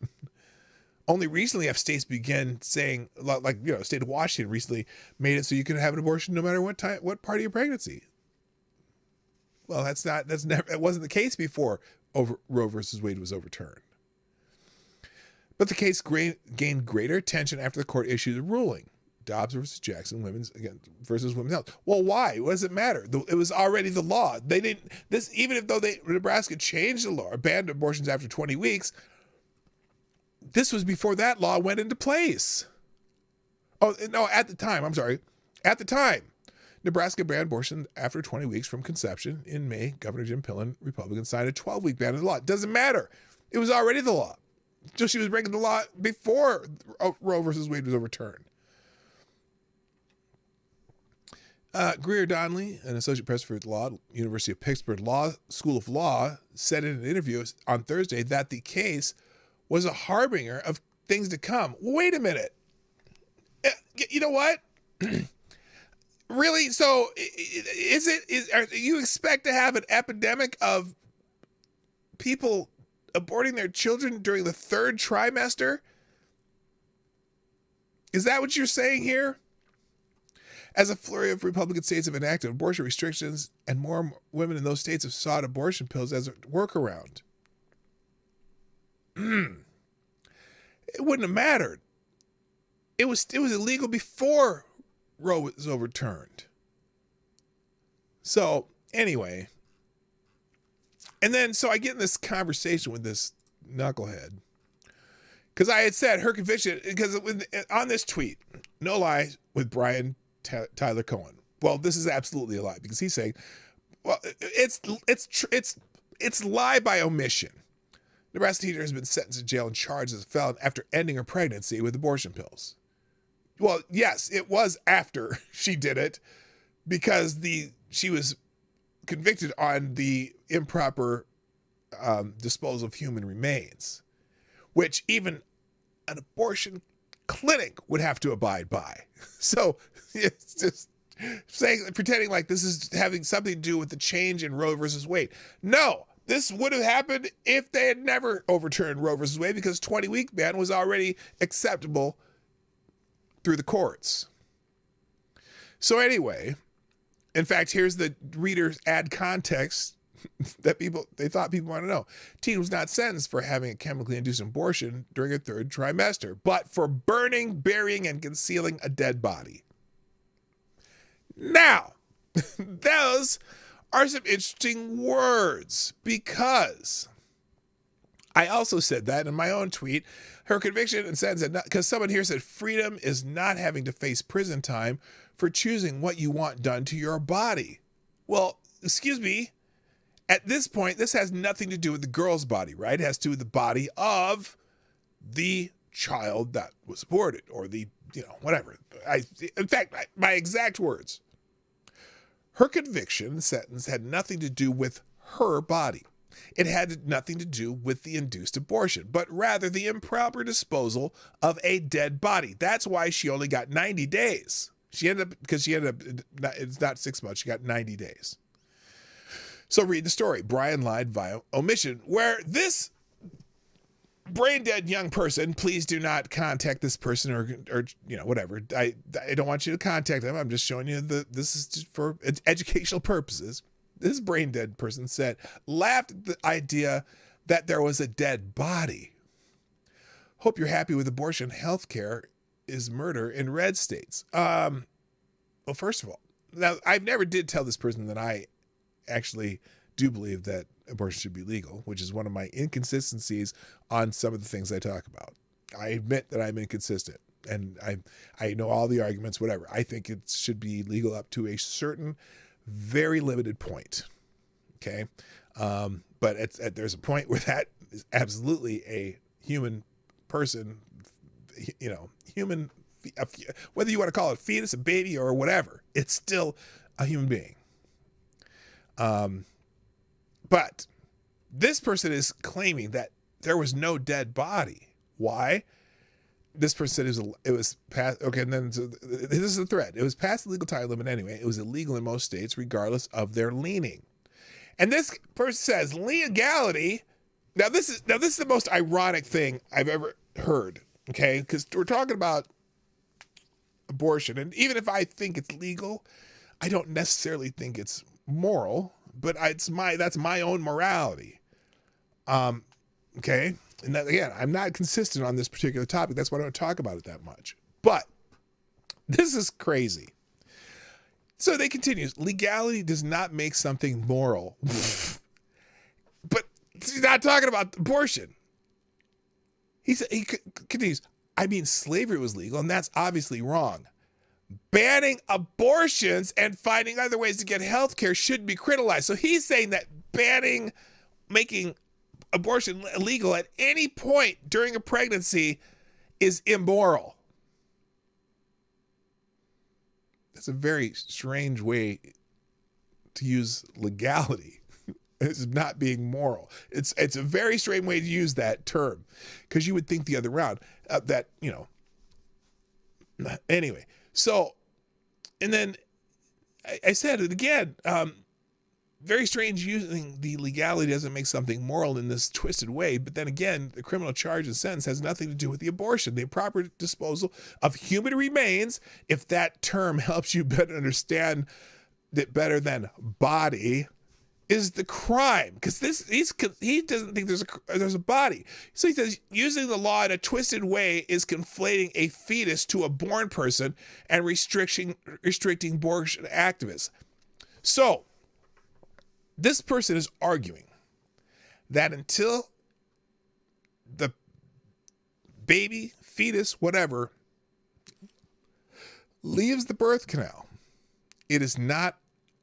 Only recently have states began saying, like, state of Washington recently made it so you can have an abortion no matter what part of your pregnancy. Well, that wasn't the case before Roe versus Wade was overturned. But the case gained greater attention after the court issued a ruling. Dobbs versus Jackson, versus women's health. Well, why? What does it matter? It was already the law. They didn't, even though Nebraska changed the law or banned abortions after 20 weeks, this was before that law went into place. Oh, no, at the time, Nebraska banned abortion after 20 weeks from conception. In May, Governor Jim Pillen, Republican, signed a 12-week ban of the law. It doesn't matter. It was already the law. So she was breaking the law before Roe versus Wade was overturned. Greer Donnelly, an associate professor of law, University of Pittsburgh School of Law, said in an interview on Thursday that the case was a harbinger of things to come. Wait a minute. You know what? Really? So you expect to have an epidemic of people aborting their children during the third trimester? Is that what you're saying here? As a flurry of Republican states have enacted abortion restrictions and more women in those states have sought abortion pills as a workaround. It wouldn't have mattered. It was illegal before Roe was overturned. So anyway, and then so I get in this conversation with this knucklehead, Because I had said her conviction, because on this tweet, no lie with Brian Tyler Cohen. Well, this is absolutely a lie because he's saying, well, it's lie by omission. Nebraska teacher has been sentenced to jail and charged as a felon after ending her pregnancy with abortion pills. Well, yes, it was after she did it because she was convicted on the improper disposal of human remains, which even an abortion clinic would have to abide by. So it's just pretending like this is having something to do with the change in Roe versus Wade. No, this would have happened if they had never overturned Roe versus Wade because 20-week ban was already acceptable through the courts. So anyway, in fact, here's the reader's add context that they thought people want to know. Teen was not sentenced for having a chemically induced abortion during her third trimester, but for burning, burying, and concealing a dead body. Now, those are some interesting words because I also said that in my own tweet. Her conviction and sentence, because someone here said freedom is not having to face prison time for choosing what you want done to your body. Well, excuse me. At this point, this has nothing to do with the girl's body, right? It has to do with the body of the child that was aborted or the, whatever. In fact, my exact words. Her conviction and sentence had nothing to do with her body. It had nothing to do with the induced abortion, but rather the improper disposal of a dead body. That's why she only got 90 days. It's not 6 months, she got 90 days. So read the story. Brian lied via omission, where this brain dead young person, please do not contact this person or whatever. I don't want you to contact them. I'm just showing you this is just for educational purposes. This brain dead person laughed at the idea that there was a dead body. Hope you're happy with abortion. Healthcare is murder in red states. Well, first of all, now I never did tell this person that I actually do believe that abortion should be legal, which is one of my inconsistencies on some of the things I talk about. I admit that I'm inconsistent and I know all the arguments, whatever. I think it should be legal up to a certain very limited point. Okay. But there's a point where that is absolutely a human person, human, whether you want to call it a fetus, a baby, or whatever, it's still a human being. But this person is claiming that there was no dead body. Why? This person said it was past. Okay, and then this is the thread. It was past the legal time limit anyway. It was illegal in most states, regardless of their leaning. And this person says legality. Now this is the most ironic thing I've ever heard. Okay, because we're talking about abortion, and even if I think it's legal, I don't necessarily think it's moral. But that's my own morality. Okay. And that, again, I'm not consistent on this particular topic. That's why I don't talk about it that much. But this is crazy. So they continue. Legality does not make something moral. But he's not talking about abortion. He continues. I mean, slavery was legal, and that's obviously wrong. Banning abortions and finding other ways to get health care should be criminalized. So he's saying that making abortion illegal at any point during a pregnancy is immoral. That's a very strange way to use legality. It's not being moral. It's a very strange way to use that term because you would think the other round anyway. So, and then I said it again, very strange using the legality doesn't make something moral in this twisted way. But then again, the criminal charge and sentence has nothing to do with the abortion. The improper disposal of human remains, if that term helps you better understand it better than body, is the crime. Because he doesn't think there's a body. So he says using the law in a twisted way is conflating a fetus to a born person and restricting abortion activists. So this person is arguing that until baby, fetus, whatever, leaves the birth canal, it is not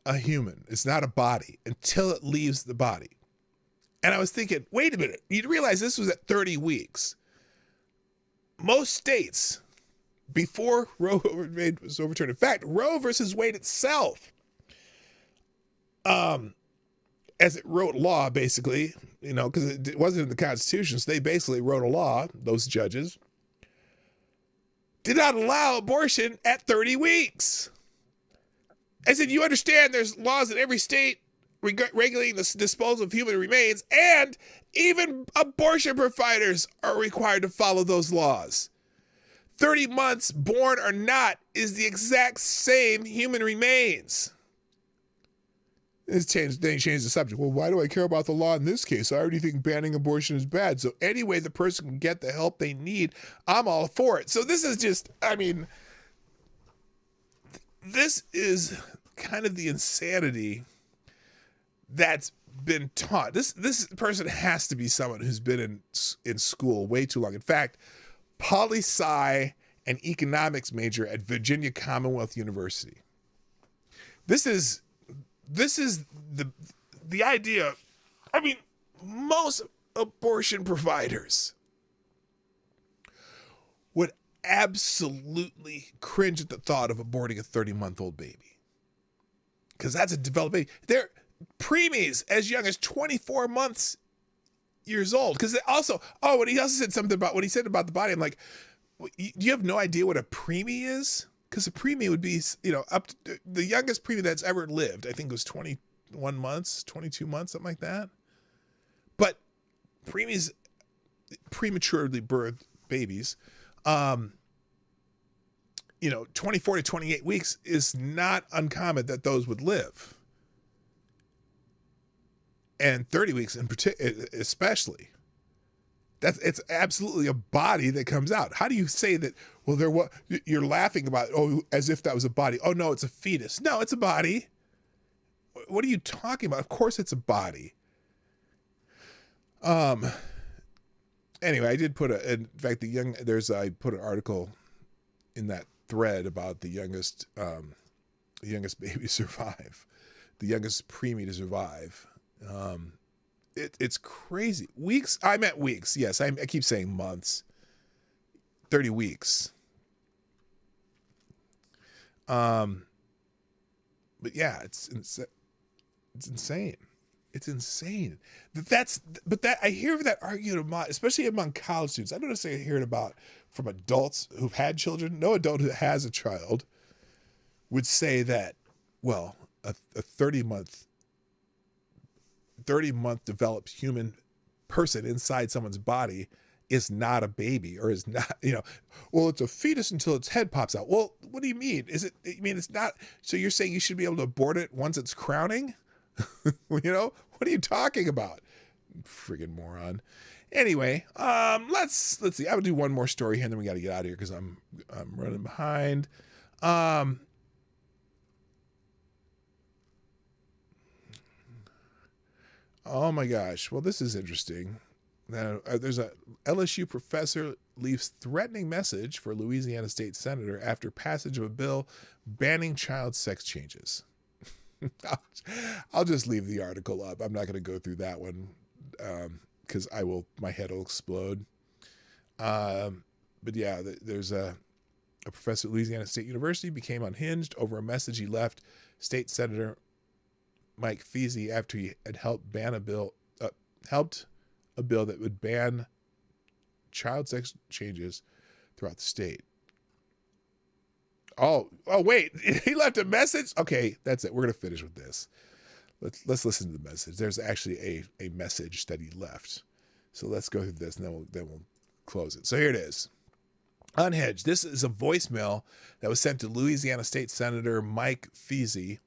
a human. It's not a body until it leaves the body. And I was thinking, wait a minute. You'd realize this was at 30 weeks. Most states, before Roe was overturned, in fact, Roe versus Wade itself, as it wrote law, basically, because it wasn't in the Constitution, so they basically wrote a law, those judges, did not allow abortion at 30 weeks. I said, you understand there's laws in every state regulating the disposal of human remains, and even abortion providers are required to follow those laws. 30 months, born or not, is the exact same human remains. Then he changed the subject. Well, why do I care about the law in this case? I already think banning abortion is bad. So any way the person can get the help they need, I'm all for it. So this is just, this is kind of the insanity that's been taught. This person has to be someone who's been in school way too long. In fact, poli-sci and economics major at Virginia Commonwealth University. This is the idea. Most abortion providers would absolutely cringe at the thought of aborting a 30-month-old baby, because that's a developed baby. They're preemies as young as 24 years old. Because when he also said something about what he said about the body, I'm like, do you have no idea what a preemie is? Because a preemie would be, up to the youngest preemie that's ever lived, I think it was 21 months, 22 months, something like that. But preemies, prematurely birthed babies, 24 to 28 weeks is not uncommon that those would live. And 30 weeks in particular, especially. It's absolutely a body that comes out. How do you say that? Well, you're laughing about, as if that was a body. Oh no, it's a fetus. No, it's a body. What are you talking about? Of course it's a body. Anyway, I did put I put an article in that thread about the youngest baby survive, the youngest preemie to survive. It's crazy. Weeks. I meant weeks. Yes, I keep saying months. 30 weeks. But yeah, it's insane. It's insane. I hear that argument, especially among college students. I don't necessarily hear it about from adults who've had children. No adult who has a child would say that, well, a 30-month developed human person inside someone's body is not a baby, or is not, well, it's a fetus until its head pops out. Well, what do you mean? It's not, so you're saying you should be able to abort it once it's crowning? What are you talking about? Friggin' moron. Anyway, let's see. I would do one more story here and then we got to get out of here because I'm running behind. Oh my gosh. Well, this is interesting. Now, there's a LSU professor leaves threatening message for Louisiana state senator after passage of a bill banning child sex changes. I'll just leave the article up. I'm not going to go through that one because my head will explode. But yeah, there's a professor at Louisiana State University became unhinged over a message he left State Senator Mike Feasy after he had helped a bill that would ban child sex changes throughout the state. Oh, wait, he left a message? Okay, that's it. We're going to finish with this. Let's listen to the message. There's actually a message that he left. So let's go through this and then we'll close it. So here it is. Unhinged. This is a voicemail that was sent to Louisiana State Senator Mike Feasy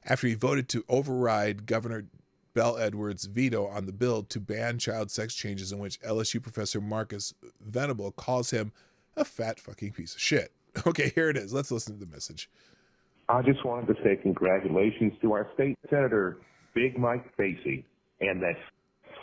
after he voted to override Governor Bell Edwards' veto on the bill to ban child sex changes, in which LSU professor Marcus Venable calls him a fat fucking piece of shit. Okay, here it is. Let's listen to the message. I just wanted to say congratulations to our state senator, Big Mike Facey, and that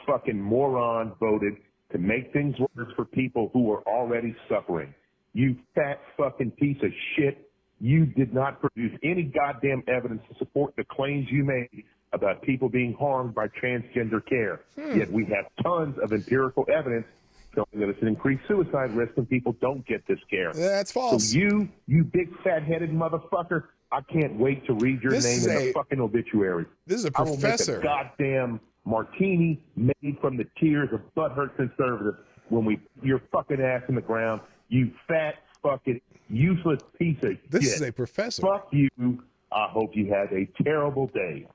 fucking moron voted to make things worse for people who are already suffering. You fat fucking piece of shit. You did not produce any goddamn evidence to support the claims you made about people being harmed by transgender care. Yet we have tons of empirical evidence showing that it's an increased suicide risk when people don't get this care. That's false. So you big fat-headed motherfucker, I can't wait to read your name in the fucking obituary. This is a professor. I will make a goddamn martini made from the tears of butthurt conservatives when we your fucking ass in the ground. You fat fucking useless piece of shit. This is a professor. Fuck you. I hope you have a terrible day.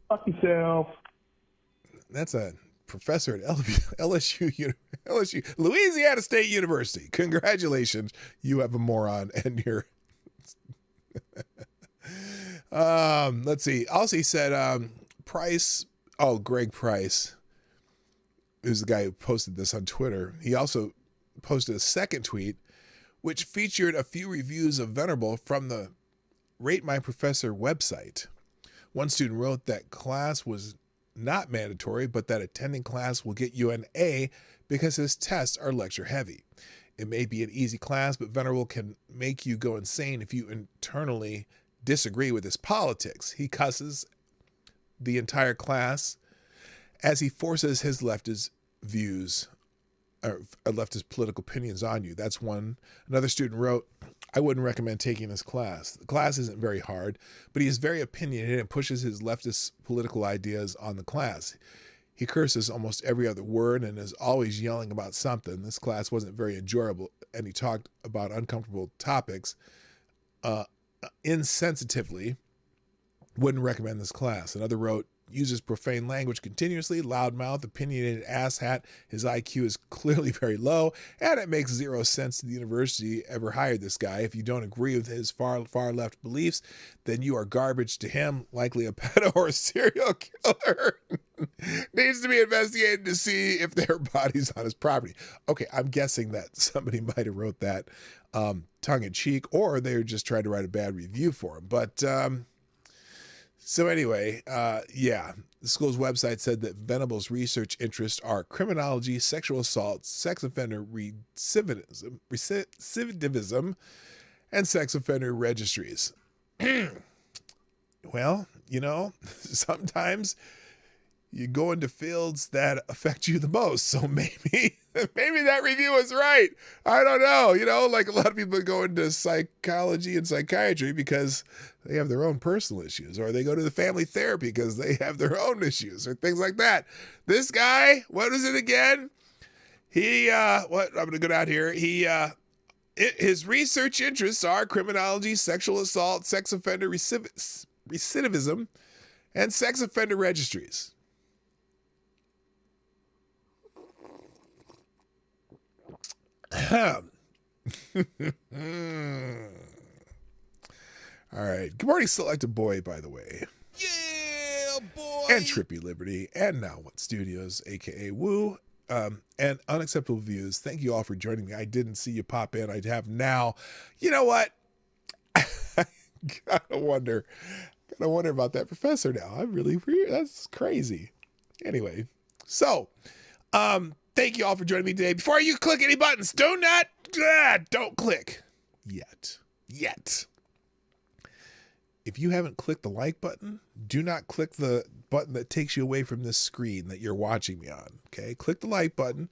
Fuck yourself. That's a professor at LSU, Louisiana State University. Congratulations. You have a moron and you're... let's see. Also, he said, Price... Oh, Greg Price, who's the guy who posted this on Twitter. He also posted a second tweet, which featured a few reviews of Venerable from the Rate My Professor website. One student wrote that class was not mandatory, but that attending class will get you an A because his tests are lecture heavy. It may be an easy class, but Venerable can make you go insane if you internally disagree with his politics. He cusses the entire class as he forces his leftist views or leftist political opinions on you. That's one. Another student wrote, I wouldn't recommend taking this class. The class isn't very hard, but he is very opinionated and pushes his leftist political ideas on the class. He curses almost every other word and is always yelling about something. This class wasn't very enjoyable, and he talked about uncomfortable topics insensitively. Wouldn't recommend this class. Another wrote, uses profane language continuously, loudmouth, opinionated asshat. His IQ is clearly very low, and it makes zero sense the university ever hired this guy. If you don't agree with his far left beliefs, then you are garbage to him, likely a pedo or a serial killer. Needs to be investigated to see if there are bodies on his property. Okay, I'm guessing that somebody might have wrote that tongue-in-cheek, or they were just trying to write a bad review for him. But so anyway, yeah, the school's website said that Venable's research interests are criminology, sexual assault, sex offender recidivism, and sex offender registries. Well, you know, sometimes you go into fields that affect you the most. So maybe that review was right. I don't know. You know, like a lot of people go into psychology and psychiatry because they have their own personal issues, or they go to the family therapy because they have their own issues, or things like that. This guy, what is it again? He, I'm going to go down here. His research interests are criminology, sexual assault, sex offender recidivism, and sex offender registries. All right. Good morning, Selected Boy, by the way. Yeah, boy. And Trippy Liberty, and Now What Studios, a.k.a. Woo, and Unacceptable Views. Thank you all for joining me. I didn't see you pop in. I have now. You know what? I gotta wonder about that professor now. I'm really weird. That's crazy. Anyway, so, thank you all for joining me today. Before you click any buttons, don't click yet. If you haven't clicked the like button, do not click the button that takes you away from this screen that you're watching me on. Okay, click the like button,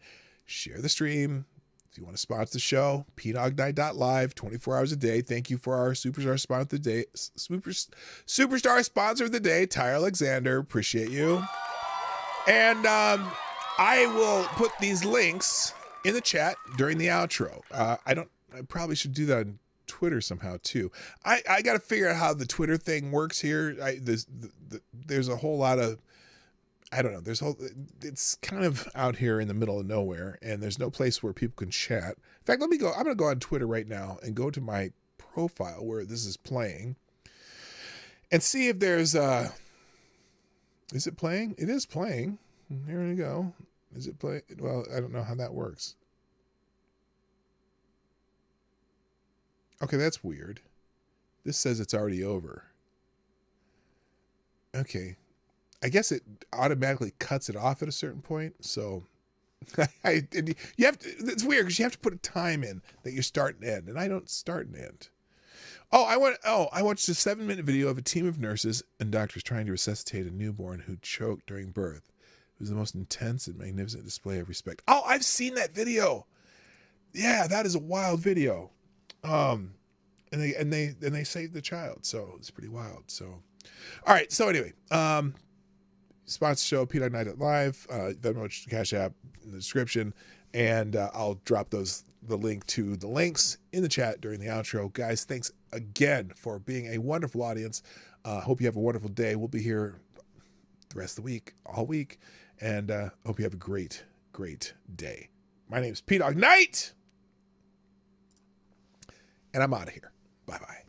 share the stream. If you want to sponsor the show, pdognight.live, 24 hours a day. Thank you for our superstar sponsor of the day, superstar sponsor of the day, Ty Alexander. Appreciate you. And I will put these links in the chat during the outro. I probably should do that on Twitter somehow too. I got to figure out how the Twitter thing works here. There's a whole lot of, I don't know. It's kind of out here in the middle of nowhere, and there's no place where people can chat. In fact, let me go. I'm going to go on Twitter right now and go to my profile where this is playing and see if there's is it playing? It is playing. Here we go. Is it play? Well, I don't know how that works. Okay, that's weird. This says it's already over. Okay. I guess it automatically cuts it off at a certain point. So You have to, it's weird because you have to put a time in that you start and end, and I don't start and end. I watched a 7-minute video of a team of nurses and doctors trying to resuscitate a newborn who choked during birth. It was the most intense and magnificent display of respect. Oh, I've seen that video. Yeah, that is a wild video. And they saved the child, so it's pretty wild. So, all right. So anyway, sponsor show PDogNight.live, Venmo, Cash App in the description, and I'll drop the link to the links in the chat during the outro. Guys, thanks again for being a wonderful audience. Hope you have a wonderful day. We'll be here the rest of the week, all week, and hope you have a great, great day. My name is PDogNight, and I'm out of here. Bye-bye.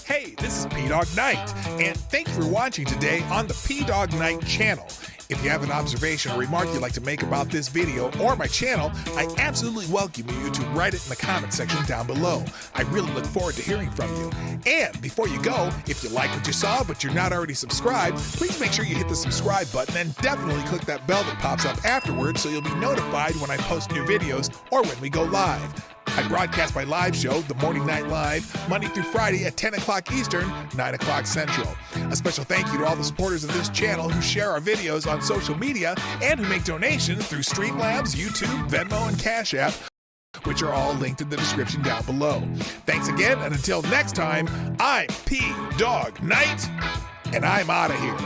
Hey, this is PDogNight, and thank you for watching today on the PDogNight channel. If you have an observation or remark you'd like to make about this video or my channel, I absolutely welcome you to write it in the comment section down below. I really look forward to hearing from you. And before you go, if you like what you saw but you're not already subscribed, please make sure you hit the subscribe button and definitely click that bell that pops up afterwards so you'll be notified when I post new videos or when we go live. I broadcast my live show, The Morning Night Live, Monday through Friday at 10 o'clock Eastern, 9 o'clock Central. A special thank you to all the supporters of this channel who share our videos on social media and who make donations through Streamlabs, YouTube, Venmo, and Cash App, which are all linked in the description down below. Thanks again, and until next time, I'm PDogNight, and I'm out of here.